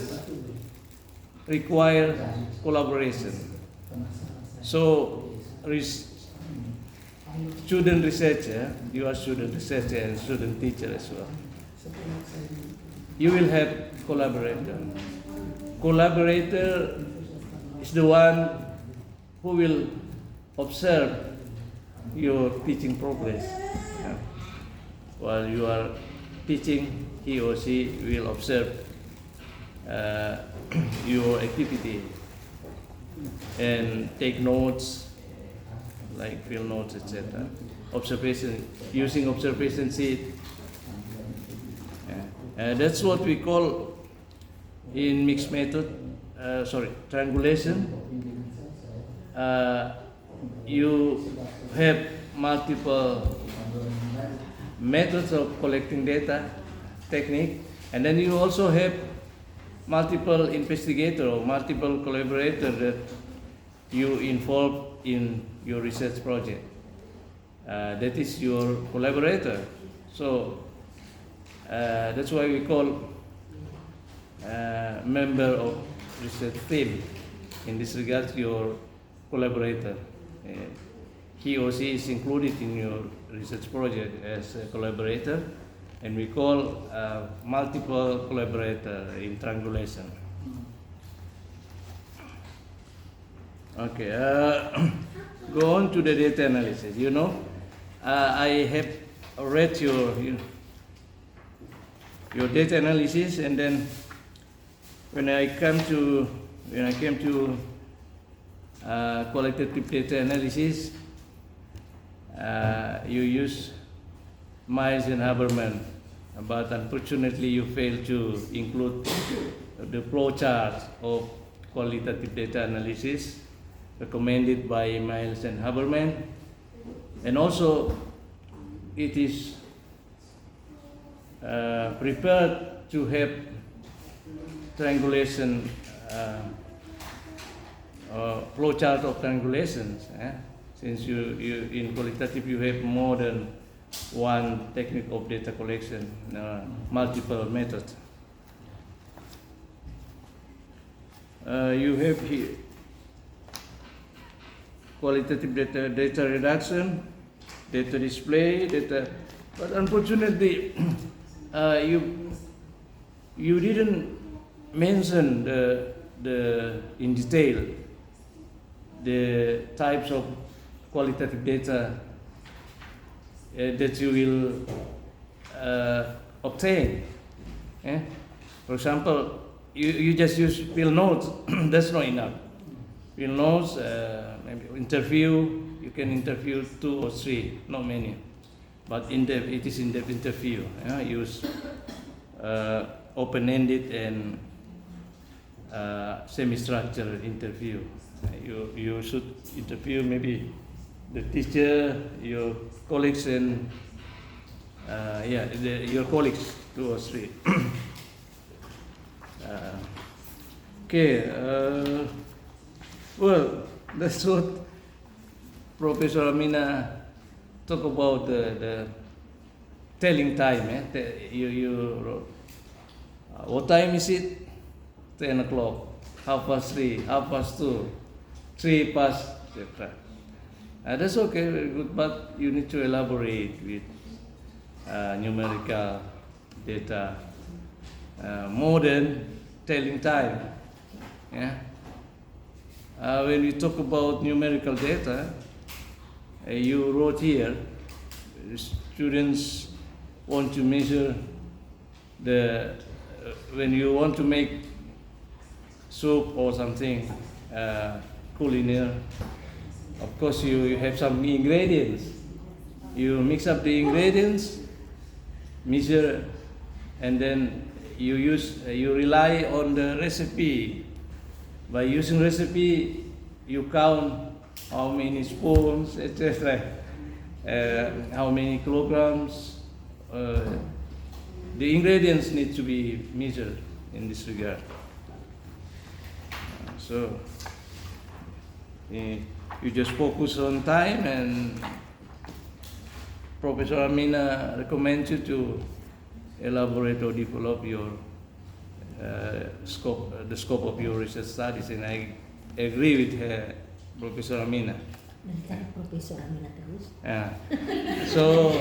require collaboration. So, student researcher, you are student researcher and student teacher as well. You will have collaborator. Collaborator is the one who will observe your teaching progress. While you are teaching, he or she will observe your activity and take notes, like field notes, etc. Observation, using observation sheet. That's what we call in mixed method, triangulation. You have multiple methods of collecting data, technique, and then you also have multiple investigator or multiple collaborator that you involve in your research project. That is your collaborator. So that's why we call member of research team. In this regard, your collaborator. He or she is included in your research project as a collaborator, and we call multiple collaborator in triangulation. Okay, go on to the data analysis. I have read your data analysis, and then when I came to qualitative data analysis, you use Miles and Haberman, but unfortunately you failed to include the flow chart of qualitative data analysis recommended by Miles and Haberman, and also it is prepared to have triangulation flow chart of triangulations. Since you in qualitative you have more than one technique of data collection, multiple methods. You have here qualitative data reduction, data display, but unfortunately you didn't mention in detail the types of qualitative data that you will obtain. For example, you just use field notes. That's not enough. Field notes, maybe interview. You can interview 2 or 3, not many. But in-depth, it is in-depth interview. Use open-ended and semi-structured interview. You should interview maybe the teacher, your colleagues, and your colleagues, 2 or 3. Okay. Well, that's what Professor Amina talk about the telling time. What time is it? 10 o'clock, 3:30, 2:30, 3 past, etc. That's okay, very good, but you need to elaborate with numerical data, more than telling time. Yeah. When we talk about numerical data, you wrote here, students want to measure when you want to make soup or something culinaire. Of course, you have some ingredients. You mix up the ingredients, measure, and then you rely on the recipe. By using recipe, you count how many spoons, etc., how many kilograms. The ingredients need to be measured in this regard. So you just focus on time, and Professor Amina recommends you to elaborate or develop your the scope of your research studies, and I agree with her, Professor Amina. Dari Profesor Amina terus. Yeah. So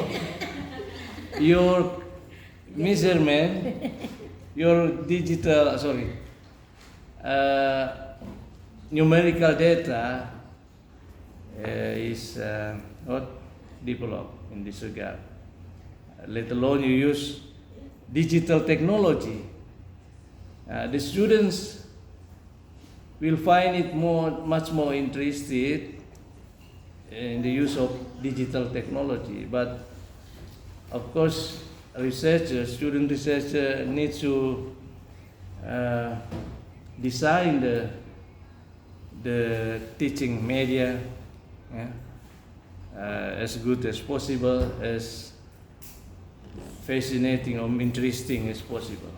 your measurement, your numerical data is not developed in this regard. Let alone you use digital technology. The students will find it much more interested in the use of digital technology. But of course, student researcher needs to design the teaching media as good as possible, as fascinating or interesting as possible.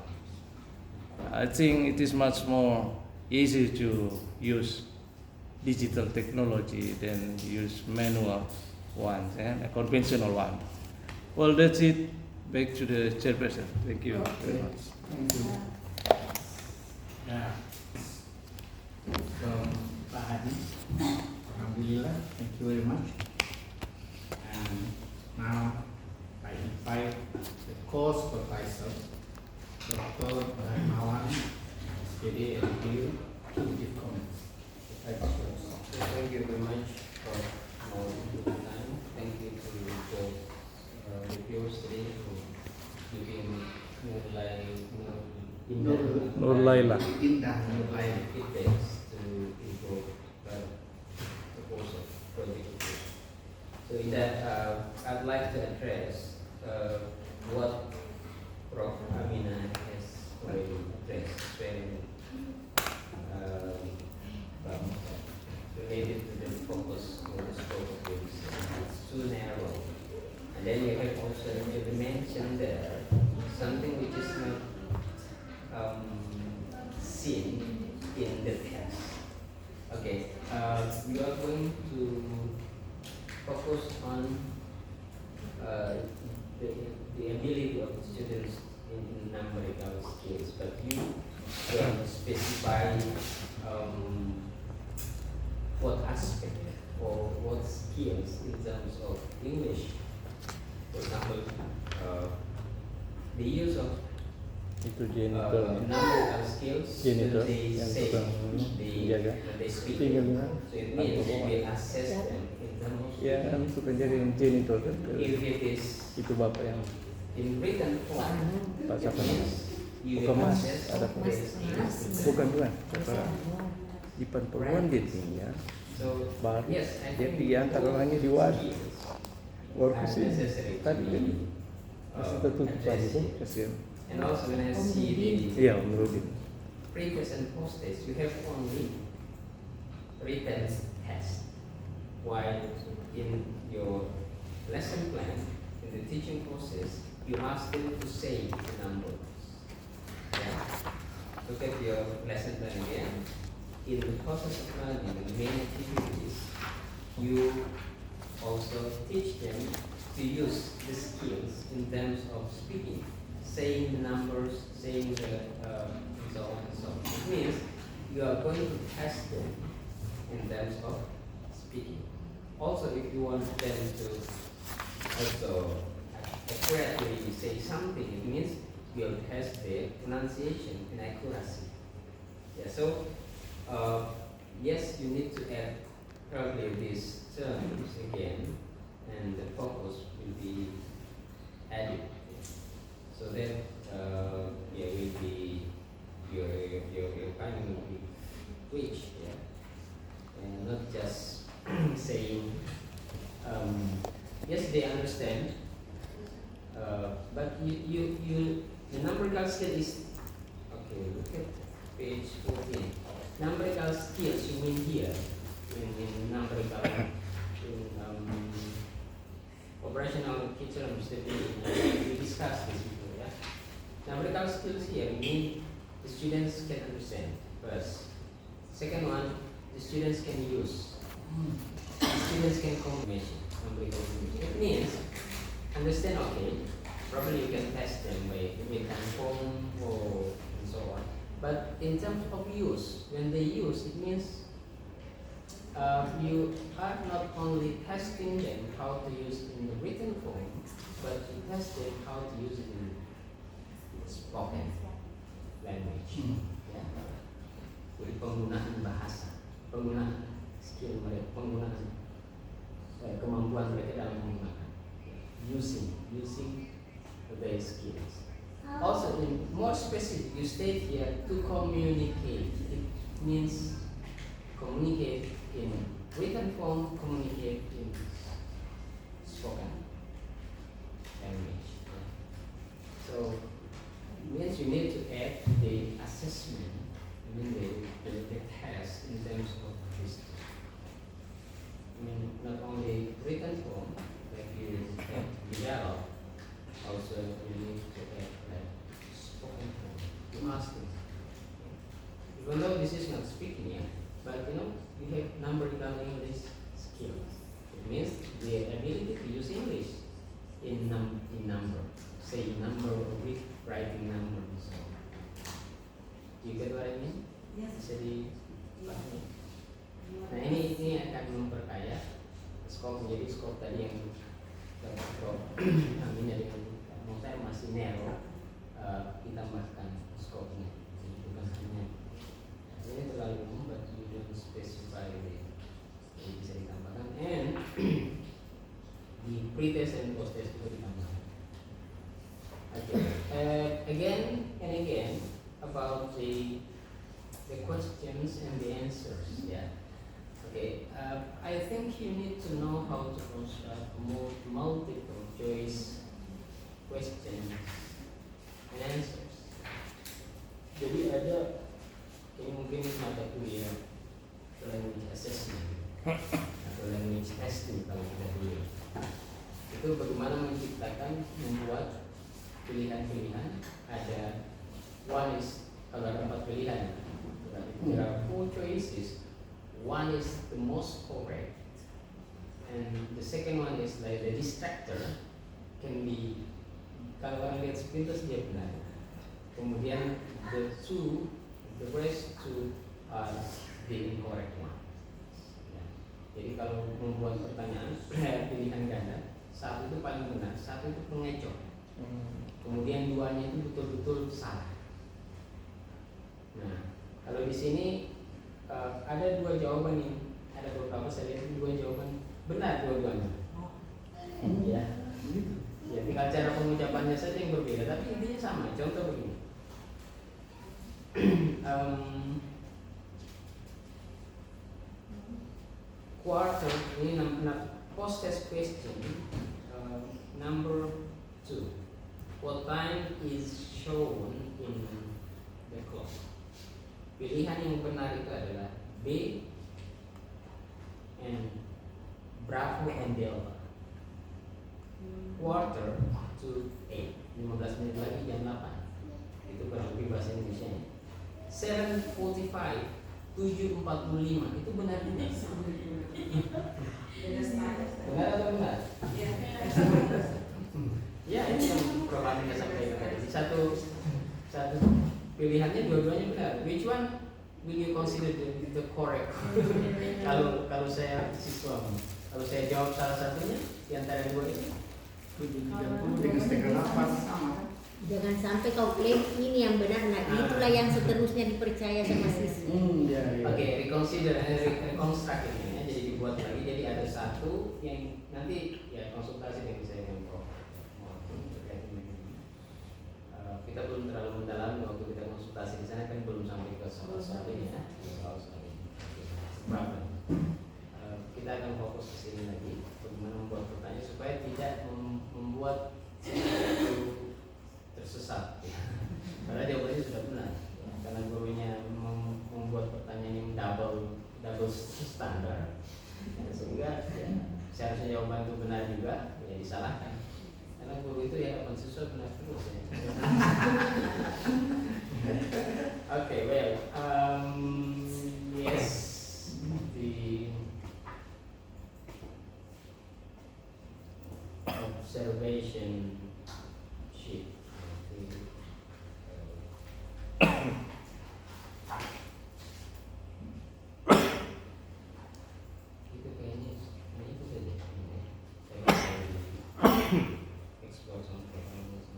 I think it is much more easy to use digital technology than use manual ones, a conventional one. Well, that's it. Back to the chairperson. Thank you very much. Thank you. Yeah. So, Pak Hadi, alhamdulillah, thank you very much. And now I invite the co-supervisor, Dr. Hermawan, SPD, and you to give comments. Thank you very much for your time. Thank you to both reviewers today for giving Nur Laila. Indah Nurlaila. feedbacks to improve the proposal project. So in that, I'd like to address what Prof. Amina has already addressed when related to the focus or the scope of the research. It's too narrow. And then you have also mentioned there something which is not seen in the text. Okay, we are going to focus on the ability of the students in numerical skills, but you don't specify what aspect or what skills in terms of English. For example, the use of Itu janitor. numerical skills, Janitor they yang say tukang jaga. when they speak. Tinggal di mana? So it means we assess them in terms of Ya kan tukang jaga yang janitor kan. if it is Itu bapak yang in written form, Pak it siapa means namanya? you Bukan will Mas, assess ada their skills. bukan Bapak Ipan Perwan dia tinggal. So Baru yes, I dia think diantar those orangnya di WhatsApp. skills Baru are kesini. necessary to Tadi kan be, masih tertutup tadi addressed tuh here. kasihan. And also when I see the Yeah, Om Rudin. pre-test and post-test, you have only written test. While in your lesson plan, in the teaching process, you ask them to say the numbers. Yeah. Look at your lesson plan again. In the process of learning, the main activities, you also teach them to use the skills in terms of speaking, saying the numbers, saying the and so on and so on. It means you are going to test them in terms of speaking. Also, if you want them to also accurately say something, it means you will test their pronunciation and accuracy. Yeah, so yes, you need to add probably these terms again, and the focus will be added. So that yeah, will be your finding will be rich, yeah, and not just saying yes, they understand, but you the numerical skill is okay. Look at page 14. Numerical skills you mean here in numerical in operational kitchen we discussed this before, yeah. Numerical skills here mean the students can understand first. Second one, the students can use. The students can combination. Numerical combination. It means understand, okay. Probably you can test them by form or and so on. But in terms of use, when they use, it means you are not only testing them how to use it in the written form, but you test them how to use it in spoken language. Ya. Jadi penggunaan bahasa, penggunaan skill mereka, penggunaan kemampuan mereka dalam menggunakan, using their skills. Also, in more specific, you state here to communicate. It means communicate in written form, communicate in spoken language. So, it means you need to add the assessment, I mean the test in terms of this. I mean, not only written form, like you have developed, also you need to add like spoken form. You must. Even though this is not speaking yet, but you know, you have numerical English skills. It means the ability to use English in number, say number with writing number and so on. Do you get what I mean? Yes. Bisa dipahami. Nah ini akan memperkaya skop, menjadi skop tadi yang skop aminnya dengan saya masih narrow, ditambahkan skopnya. Jadi bukan hanya ini terlalu umum, but you don't specify the jadi bisa ditambahkan, and di pre-test and post-test juga ditambahkan. Okay. Again and again about the questions and the answers. Yeah. Okay. I think you need to know how to construct multiple choice questions and answers. Jadi ada mungkin mata kuliah language assessment atau language testing kalau kita kuliah. Itu bagaimana menciptakan, membuat pilihan-pilihan. Ada one is, kalau ada 4 pilihan, there are 4 choices. One is the most correct, and the second one is like the distractor, can be, kalau orang lihat sepintas dia benar. Kemudian the rest two are the incorrect one. Ya. Jadi kalau membuat pertanyaan pilihan ganda, satu itu paling benar, satu itu pengecoh. Kemudian duanya itu betul-betul salah. Nah, kalau di sini ada 2 jawaban nih, ada beberapa saya lihat 2 jawaban benar dua-duanya. Ya, ya tinggal cara pengucapannya saja yang berbeda, tapi intinya sama. Contoh begini. Quarter ini post test question number 2. what time is shown in the clock. Pilihan yang benar itu adalah B and Bravo and Delta. Quarter to 8, 15 menit lagi jam 8. Itu kurang lebih bahasa Indonesia. 7:45, 7:45 itu benar tidak? Benar atau benar? Ya, ini yang Prof. Adina sampaikan tadi. Satu pilihannya dua-duanya benar. Which one will you consider the correct? kalau saya siswa, kalau saya jawab salah satunya di antara dua ini, 7.30 dengan setengah 8 sama kan? Jangan sampai kau klaim ini yang benar, nah itulah yang seterusnya dipercaya sama siswa. Oke, reconsider, reconstruct ini ya. Jadi dibuat lagi. Jadi ada satu yang nanti ya konsultasi dengan saya dengan Prof. Kita belum terlalu mendalam waktu kita konsultasi di sana kan belum sampai ke soal-soal ini ya. Soal-soal ini. Kita akan fokus ke sini lagi. Bagaimana membuat pertanyaan supaya tidak membuat sesuatu tersesat. Karena jawabannya sudah benar. Karena gurunya membuat pertanyaan yang double standar, sehingga ya, seharusnya jawaban itu benar juga, ya disalahkan. Karena guru itu ya konsisten benar terus ya. Okay, well, yes, the observation sheet. Itu kayaknya itu saja. Explore some performance.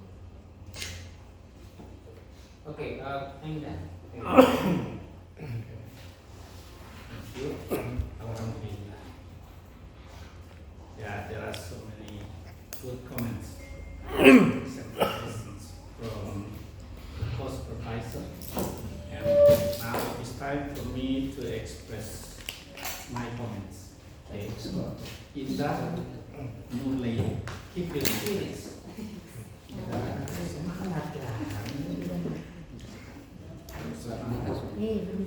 Okay, I'm done. Thank you. Alhamdulillah. Yeah, there are so many good comments and suggestions from the course professor. And now it's time for me to express my comments. Okay, so Indah mulai keep your spirits. Semangat lah.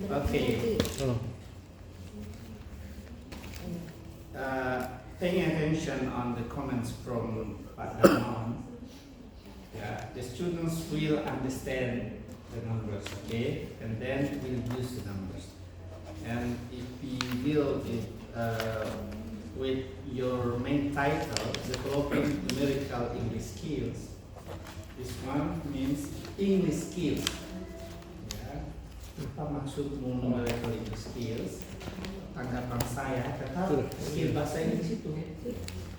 Okay. Paying attention on the comments from Pak Darmawan, yeah, the students will understand the numbers, okay, and then we'll use the numbers. And if we deal with your main title, developing numerical English skills, this one means English skills. Yeah, apa maksudmu numerical English skills? Tanggapan saya tetap skill bahasa Inggris itu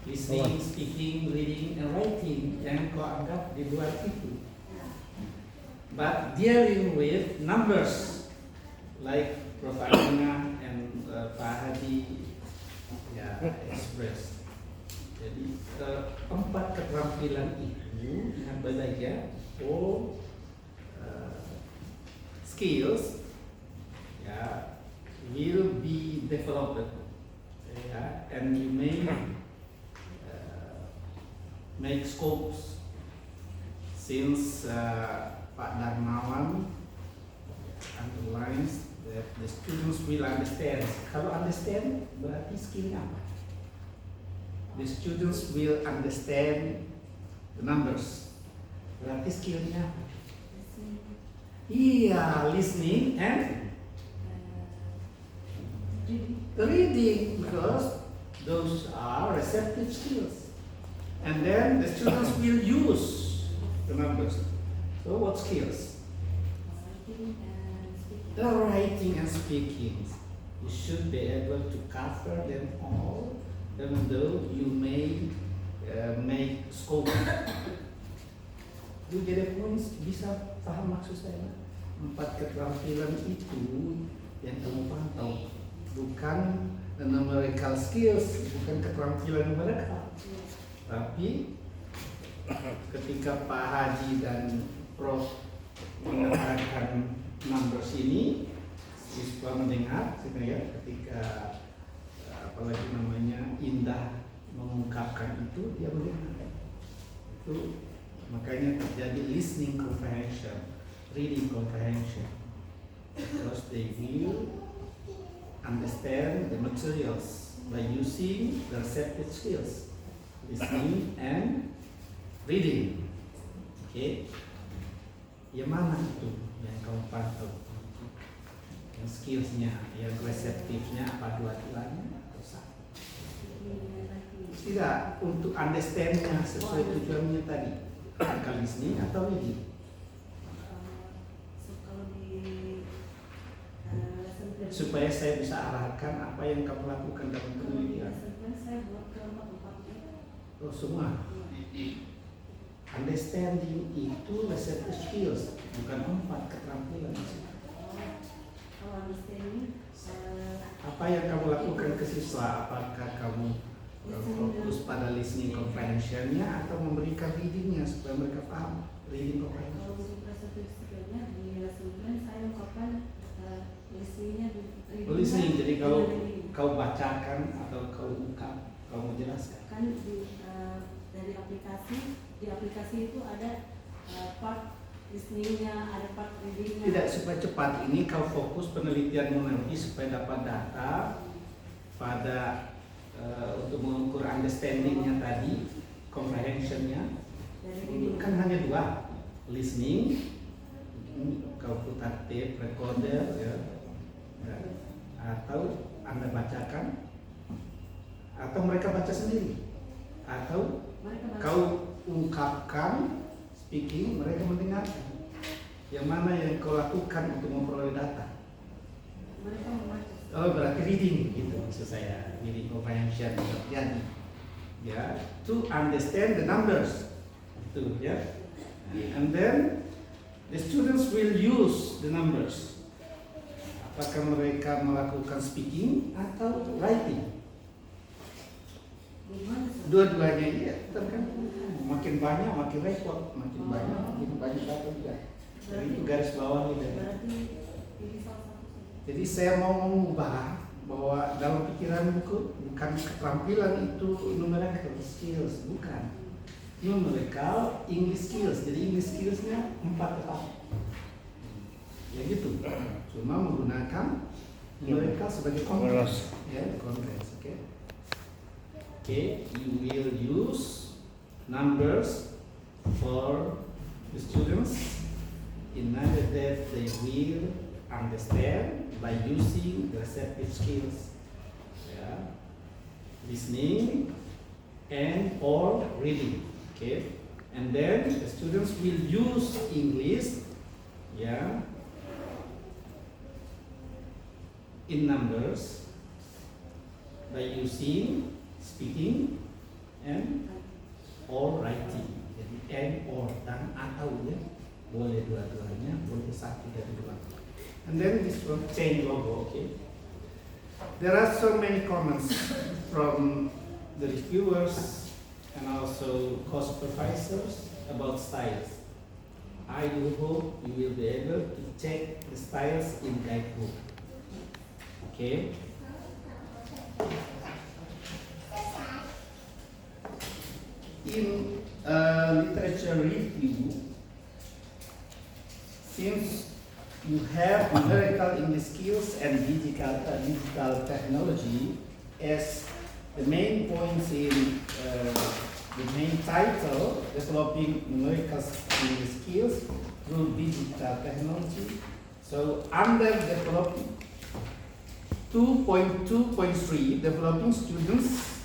listening, speaking, reading, and writing. Jangan kau anggap di luar itu. But dealing with numbers like Prof. Adina and Pak Hadi express. Jadi empat keterampilan itu ingat belajar skills will be developed, and you may make scopes since Pak Darmawan underlines that the students will understand. Kalau understand berarti skillnya apa? The students will understand the numbers. Berarti skillnya apa? Iya, listening and reading, because those are receptive skills. And then the students will use the numbers. So what skills? The writing and speaking. You should be able to cover them all, even though you may make scope. You get a point? Bisa paham maksud saya? Empat keterampilan itu yang kamu pantau, bukan numerical skills, bukan keterampilan mereka. Tapi ketika Pak Haji dan Prof mengatakan numbers ini, siswa mendengar, ketika apalagi namanya Indah mengungkapkan itu, dia mendengar. Itu Makanya terjadi listening comprehension, reading comprehension, because they will understand the materials by using the receptive skills, listening and reading. Oke, yang mana itu yang kamu pantau? Yang skillsnya, yang reseptifnya apa dua-duanya atau satu? Tidak, untuk understandnya sesuai tujuannya tadi, apakah listening atau reading? Supaya saya bisa arahkan apa yang kamu lakukan dalam penelitian. Oh, semua. Understanding itu receptive skills, bukan 4 keterampilan. Apa yang kamu lakukan ke siswa? Apakah kamu fokus pada listening comprehensionnya atau memberikan readingnya supaya mereka paham reading comprehension? Listening, jadi kalau kau bacakan atau kau ungkap, kau menjelaskan. Kan dari di aplikasi itu ada part listeningnya, ada part readingnya. Tidak, supaya cepat ini kau fokus penelitianmu nanti supaya dapat data pada untuk mengukur understandingnya tadi, comprehensionnya. Kan hanya 2, listening, kau putar tape recorder ya, atau Anda bacakan, atau mereka baca sendiri, atau kau ungkapkan speaking, mereka mendengarkan. Yang mana yang kau lakukan untuk memperoleh data? Mereka membaca. Oh, berarti reading gitu maksud saya, reading comprehension terjadi. Ya, to understand the numbers, itu ya. And then the students will use the numbers. Apakah mereka melakukan speaking atau writing? Dua-duanya iya, tergantung. Makin banyak makin repot, makin banyak data juga. Jadi itu garis bawah ini. Jadi saya mau mengubah bahwa dalam pikiranku bukan keterampilan itu numerical skills, bukan. Numerical English skills. Jadi English skillsnya 4 tetap. Ya gitu. Cuma menggunakan numerical sebagai konteks. Ya, konteks, oke. Okay, you will use numbers for the students in order that they will understand by using the receptive skills, yeah, listening and or reading. Okay, and then the students will use English, yeah, in numbers by using speaking and or writing. Jadi and or dan atau ya, boleh dua-duanya, boleh satu dari dua. And then this one change logo. Okay. There are so many comments from the reviewers and also co-supervisors about styles. I do hope you will be able to check the styles in guidebook. Okay. In literature review, since you have numerical English skills and digital technology as the main points in the main title, developing numerical English skills through digital technology. So under developing 2.2.3, developing students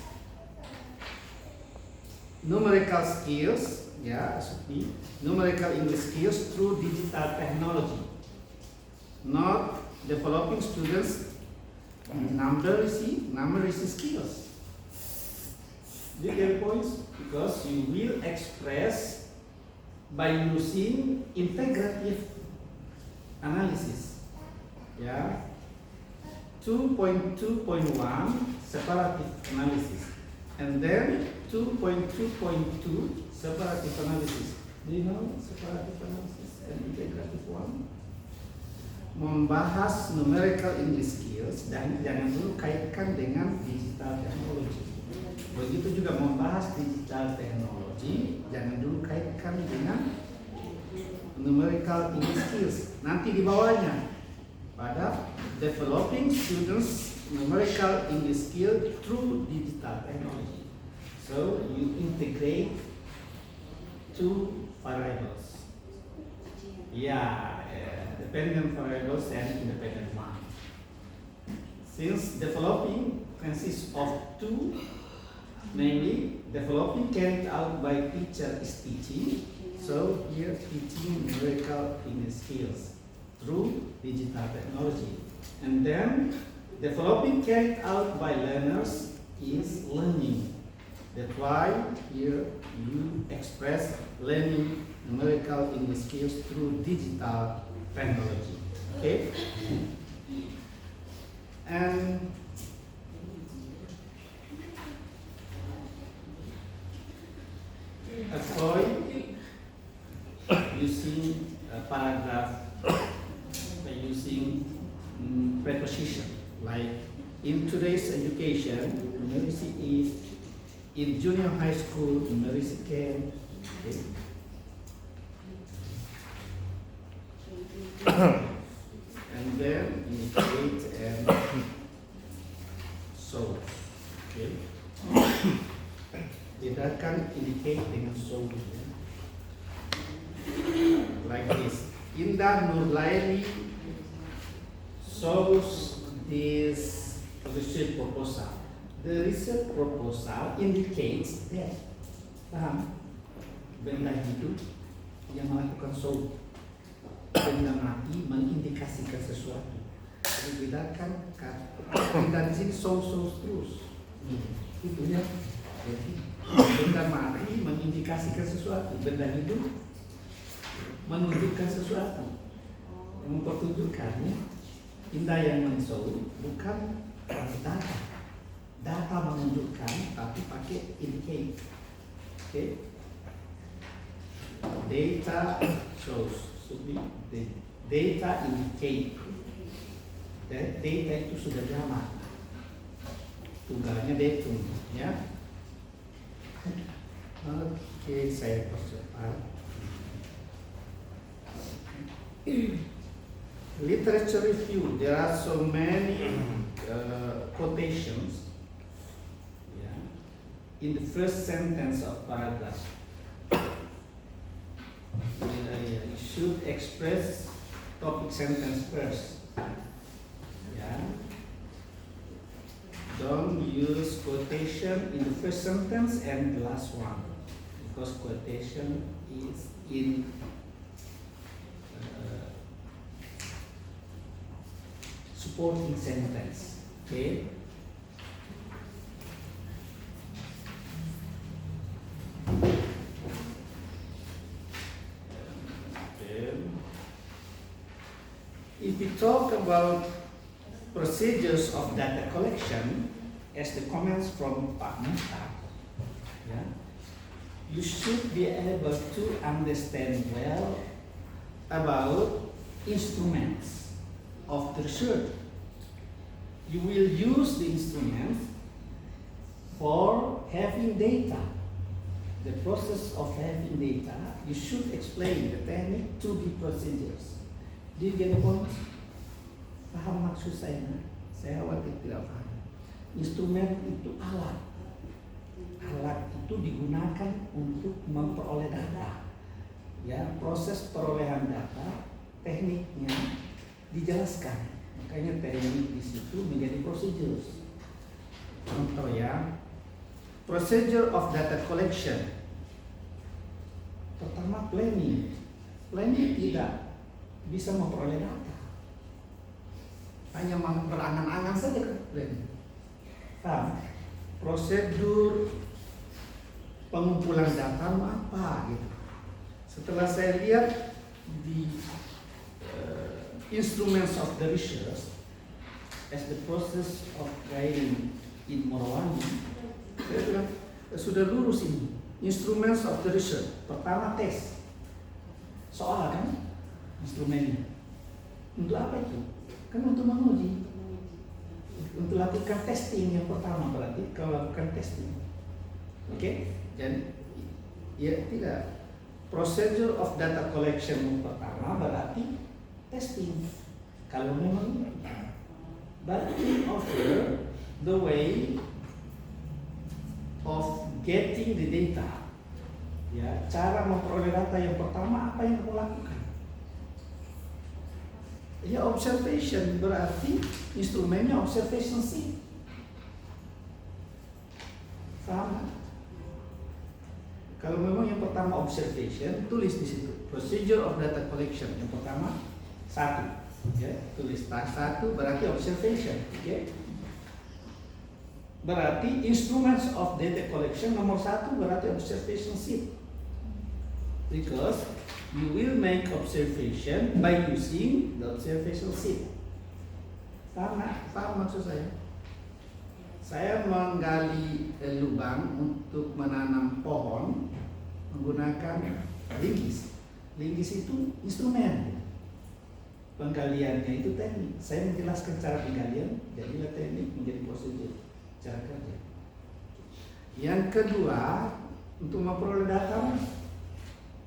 numerical skills, yeah, should be numerical English skills through digital technology. Not developing students numeracy skills. Do you get the points? Because you will express by using integrative analysis. Yeah. 2.2.1 separative analysis. And then 2.2.2 separative analysis. Do you know separative analysis and integrative one? Membahas numerical English skills dan jangan dulu kaitkan dengan digital technology. Begitu juga membahas digital technology. technology, jangan dulu kaitkan dengan numerical English skills. Nanti di bawahnya pada developing students numerical English skill through digital technology. So you integrate two variables. Dependent variables and independent one. Since developing consists of two, namely developing carried out by teacher is teaching, so here teaching numerical English skills through digital technology. And then developing carried out by learners is learning. That's why here you express learning numerical English skills through digital technology. Okay? And avoid using a paragraph by using preposition. Like in today's education, numeracy is in junior high school, numeracy can. Okay. And then indicate and so. Okay. Bedakan indicate dengan so. Like this. Indah Nurlaini shows this research proposal. The research proposal indicates that benda hidup yang melakukan show, benda mati mengindikasikan sesuatu. Jadi bedakan kita di sini show terus. Itu ya. Jadi benda mati mengindikasikan sesuatu, benda hidup menunjukkan sesuatu, mempertunjukkannya. Indah yang men-show bukan data menunjukkan, tapi pakai indicate. Okay? Data shows, should be the data indicate. Data itu sudah jamak, tunggalnya datum, ya. Oke, saya percepat. Literature review. There are so many quotations. In the first sentence of paragraph, you should express topic sentence first. Don't use quotation in the first sentence and the last one, because quotation is in supporting sentence. Okay. If we talk about procedures of data collection, as the comments from Pak Muhtar, you should be able to understand well about instruments of the research. You will use the instruments for having data. The process of having data, you should explain the technique to the procedures. Do you get the point? Paham maksud saya? Saya khawatir tidak paham. Instrumen itu alat. Alat itu digunakan untuk memperoleh data. Ya, proses perolehan data, tekniknya dijelaskan. Makanya teknik di situ menjadi procedures. Contoh ya, procedure of data collection. Pertama planning. Planning tidak bisa memperoleh data, hanya berangan-angan saja kan planning. Prosedur pengumpulan data apa gitu. Setelah saya lihat di instruments of the research as the process of guiding in Morowali, saya bilang sudah lurus ini. Instruments of the research. Pertama tes, soal kan instrumennya. Untuk apa itu? Kan untuk menguji, untuk lakukan testing yang pertama berarti kalau lakukan testing. Oke? Dan Ya tidak. Procedure of data collection yang pertama berarti testing. Kalau memang but we offer the way of getting the data. Ya, cara memperoleh data yang pertama apa yang kamu lakukan? Ya observation, berarti instrumennya observation sheet. Sama. Kalau memang yang pertama observation, tulis di situ procedure of data collection. Yang pertama satu, ya, tulis satu berarti observation, oke? Berarti instruments of data collection nomor satu berarti observation sheet, because you will make observation by using the observation sheet. Sama maksud saya. Saya menggali lubang untuk menanam pohon menggunakan linggis. Linggis itu instrumen. Penggaliannya itu teknik. Saya menjelaskan cara penggalian, jadilah teknik menjadi prosedur cara kerja. Yang kedua, untuk memperoleh data,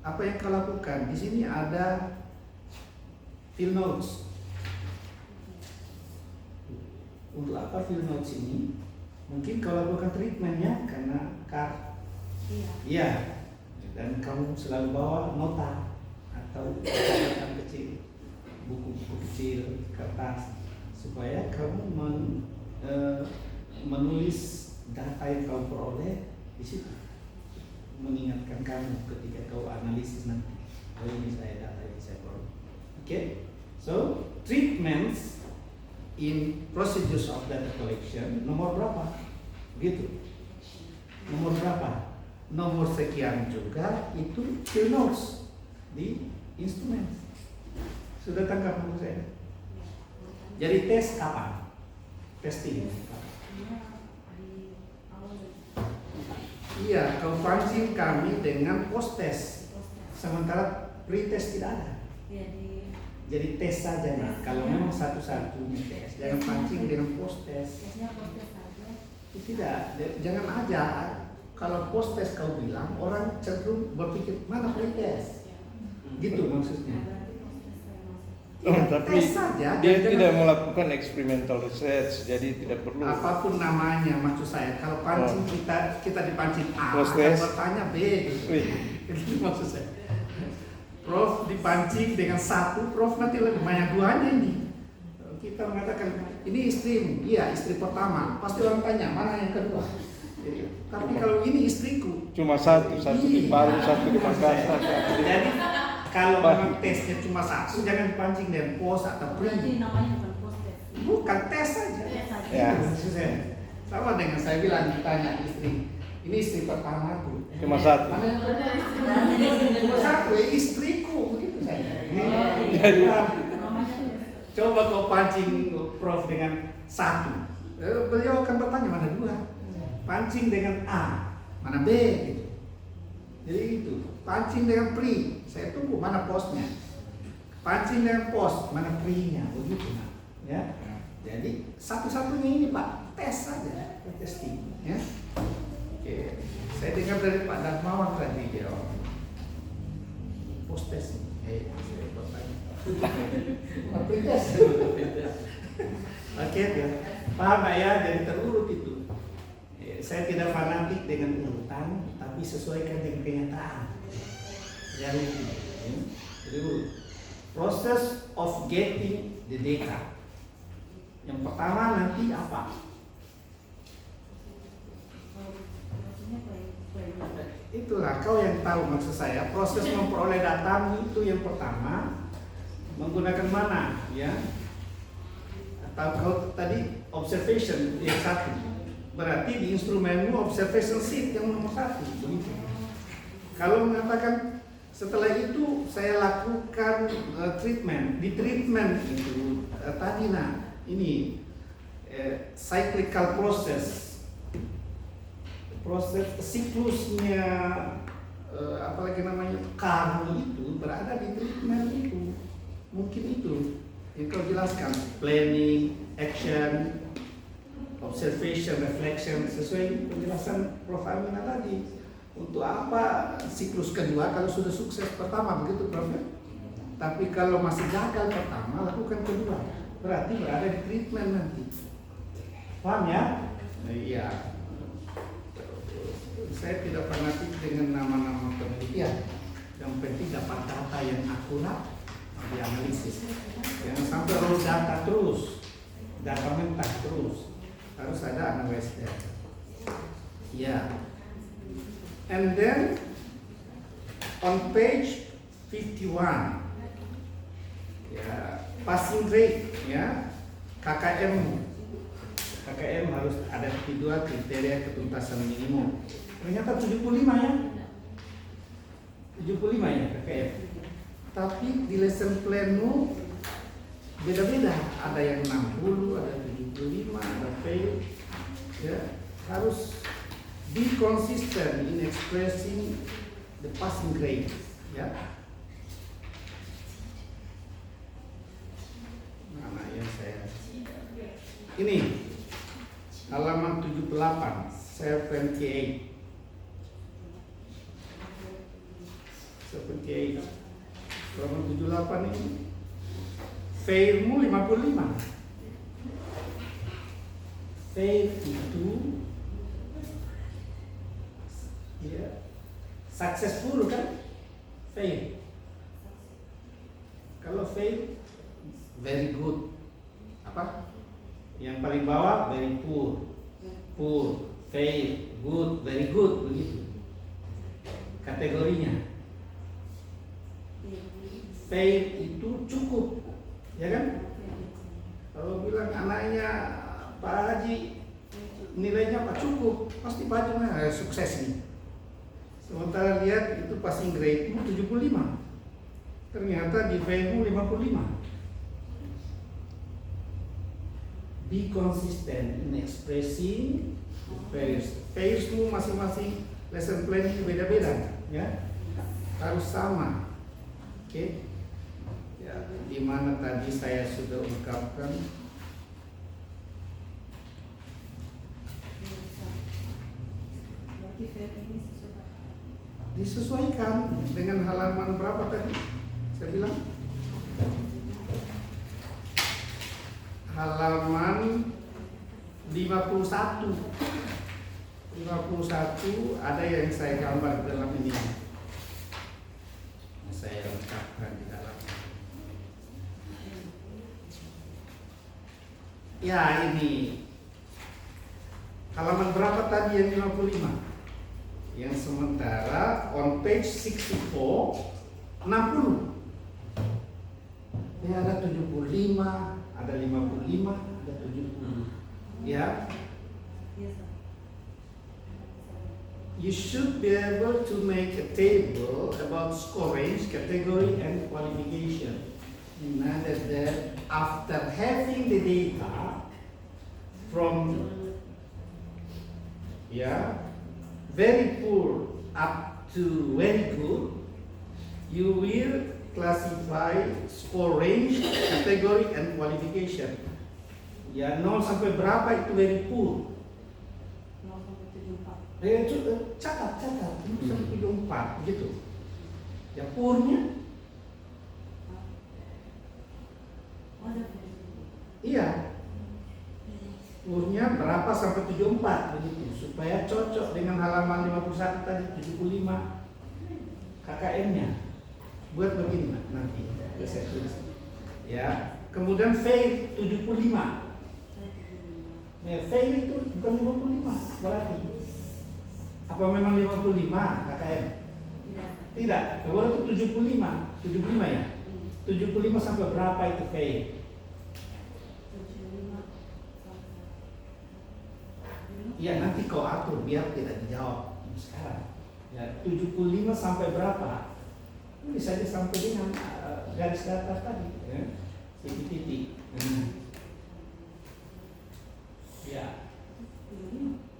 apa yang kau lakukan? Di sini ada field notes. Untuk apa field notes ini? Mungkin kau lakukan treatmentnya karena iya, dan kamu selalu bawa nota atau catatan kecil, buku-buku kecil, kertas, supaya kamu menulis data yang kau peroleh di situ, mengingatkan kamu ketika kau analisis nanti. Oh ini saya data yang saya peroleh. Okay, so treatments in procedures of data collection nomor berapa? Gitu. Nomor berapa? Nomor sekian juga itu field notes di instrumen. Sudah tangkap maksud saya? Jadi tes kapan? Testing. Iya, kau pancing kami dengan post test, sementara pre-test tidak ada. Jadi tes saja nih, kalau memang satu-satunya tes, jangan pancing dengan post test. Tidak, jangan aja. Kalau post test kau bilang, orang cenderung berpikir mana pre-test, gitu maksudnya. Tapi tes saja. dia tidak melakukan experimental research, jadi tidak perlu. Apapun namanya, maksud saya, kalau pancing kita dipancing A, Post akan test. bertanya B. Itu maksud saya. Prof dipancing dengan satu, Prof nanti lebih banyak duanya ini. Kita mengatakan ini istrimu, iya istri pertama, pasti orang tanya mana yang kedua. Tapi kalau ini istriku, Cuma satu di Palu, satu di Makassar. jadi kalau memang tesnya cuma satu, jangan dipancing dengan pos atau Berarti pre. namanya bukan post test. Bukan tes saja. Tes saja. Ya. Itu maksud saya. Sama dengan saya bilang ditanya istri, ini istri pertamaku. Cuma satu. Mana yang kedua? Cuma satu, istriku, begitu saya. Jadi Namanya tes. Coba kau pancing Prof dengan satu, beliau akan bertanya mana dua. Pancing dengan A, mana B gitu. Jadi itu, pancing dengan pre, saya tunggu mana posnya. Pancing dengan pos, mana pre-nya, begitu nah. Ya. Jadi satu-satunya ini Pak, tes saja, testing ya. Oke. Saya dengar dari Pak Darmawan tadi dia post test. Saya bertanya. Pre-test. Oke, ya. Paham nggak ya? Jadi terurut itu. Saya tidak fanatik dengan urutan, tapi sesuaikan dengan kenyataan. Jadi proses of getting the data. Yang pertama nanti apa? Itulah kau yang tahu maksud saya. Proses memperoleh data itu yang pertama menggunakan mana, ya? Atau kau tadi observation yang satu. Berarti di instrumenmu observation sheet yang nomor satu. Begitu. Kalau mengatakan setelah itu saya lakukan treatment, di treatment itu tadi nah ini cyclical proses siklusnya apalagi namanya kamu itu berada di treatment itu, mungkin itu yang kau jelaskan, planning, action, observation, reflection, sesuai penjelasan Prof. Amina tadi. Untuk apa siklus kedua kalau sudah sukses pertama, begitu Prof? Tapi kalau masih gagal pertama, lakukan kedua. Berarti berada di treatment nanti. Paham ya? Iya. Saya tidak fanatik dengan nama-nama penelitian. Yang penting dapat data yang akurat, dianalisis. Jangan sampai raw data terus, data mentah terus. Harus ada analisis. Ya. And then on page 51, ya, passing grade, ya, KKM harus ada 2 kriteria ketuntasan minimum. Ternyata 75 ya, 75 ya KKM. Tapi di lesson planmu beda-beda, ada yang 60, ada 75, ada fail. Ya, harus be consistent in expressing the passing grade. Ya. Mana yang saya ini halaman 78, 78, halaman 78 ini failmu 55. Fail itu ya successful kan? Fail. Kalau fail very good, apa? Yang paling bawah very poor, fail, good, very good, begitu kategorinya. Fail itu cukup, ya kan? Kalau bilang anaknya Pak Haji nilainya Pak cukup, pasti Pak Haji sukses nih. Sementara lihat itu passing grade-mu 75, ternyata di fail-mu 55. Be consistent in expressing fails. Fails-mu masing-masing lesson plan itu beda-beda, ya. Harus sama. Oke. Ya, di mana tadi saya sudah ungkapkan disesuaikan dengan halaman berapa tadi? Saya bilang halaman 51 ada yang saya gambar dalam ini, saya lengkapkan di dalam. Ya, ini halaman berapa tadi yang 55? Yang sementara on page 64 60. Ya, ada 75, ada 55, ada 70. Ya. You should be able to make a table about score range, category, and qualification. In order that after having the data from very poor up to very good, you will classify score range, category, and qualification. Ya, 0 sampai berapa itu very poor. 0 sampai 74. Catat 0 sampai 74 gitu. Ya, poornya iya, poornya berapa sampai 74 begitu, supaya cocok dengan halaman 51 tadi 75 KKM-nya. Buat begini nanti saya tulis. Ya, kemudian fail 75. Ya, fail itu bukan 55 berarti. Apa memang 55 KKM? Tidak, kalau itu 75 ya. 75 sampai berapa itu fail? Iya, nanti kau atur biar tidak dijawab sekarang. Ya, 75 sampai berapa? Bisa saja sampai dengan garis datar tadi, ya. Titik-titik. Ya.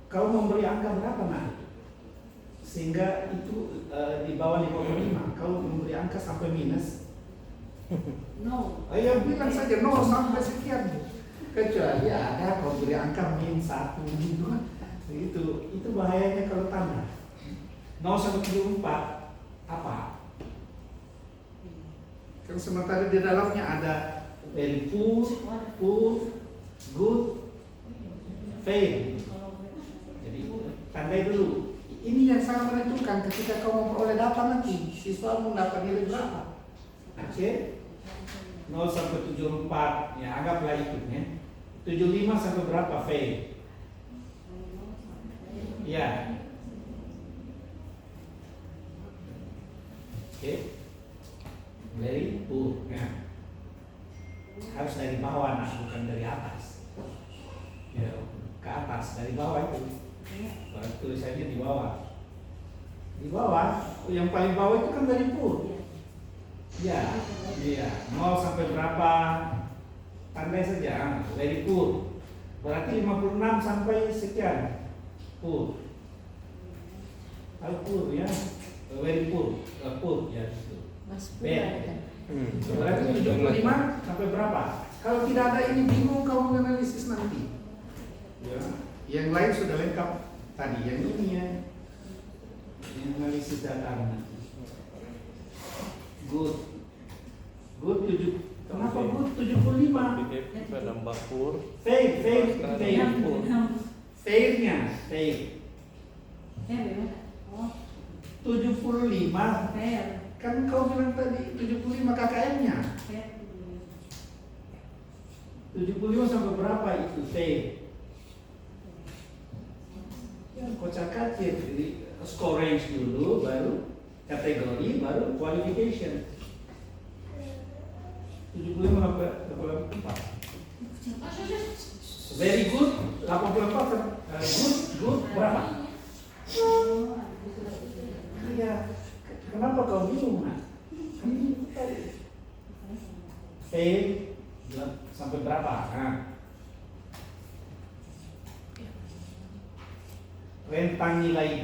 Kau memberi angka berapa nah? Sehingga itu di bawah 55. Kau memberi angka sampai minus. No. Ayo bilang saja 0 sampai sekian. Kecuali ada kau beri angka min 1 gitu kan. Itu bahayanya kalau tanda. 0 sampai 74 apa? Kan sementara di dalamnya ada very poor, good, fail. Jadi tandai dulu. Ini yang sangat menentukan ketika kau memperoleh data nanti siswa mendapat nilai berapa. Oke? 0 sampai 74 ya anggaplah itu ya. 75 sampai berapa fail? Ya. Oke. Very poor ya. Harus dari bawah, nah bukan dari atas. Ya, ke atas dari bawah itu. Baru tulisannya di bawah. Di bawah, yang paling bawah itu kan dari poor. Ya, iya. 0 sampai berapa? Tandai saja. Very poor. Berarti 56 sampai sekian. Poor. Poor ya. Very poor. Poor ya itu. Mas Pur Ben. ada kan? Berarti 75 sampai berapa? Kalau tidak ada ini bingung kamu menganalisis nanti. Ya. Yang lain sudah lengkap tadi. Yang ini ya. Yang analisis data nanti. Good. Good 7. Kenapa good 75? Pada Mbapur. Fail. Failnya. Fair bagaimana? Oh, 75. fair. Kan kau bilang tadi 75 KKM-nya. Fair. 75 sampai berapa itu fail? Ya, kocak-kacir. Jadi score range dulu, baru kategori, baru qualification. 75 sampai 84. Very good 84. Good berapa? Iya. Kenapa kau bingung? Fail sampai berapa? Nah. Rentang nilai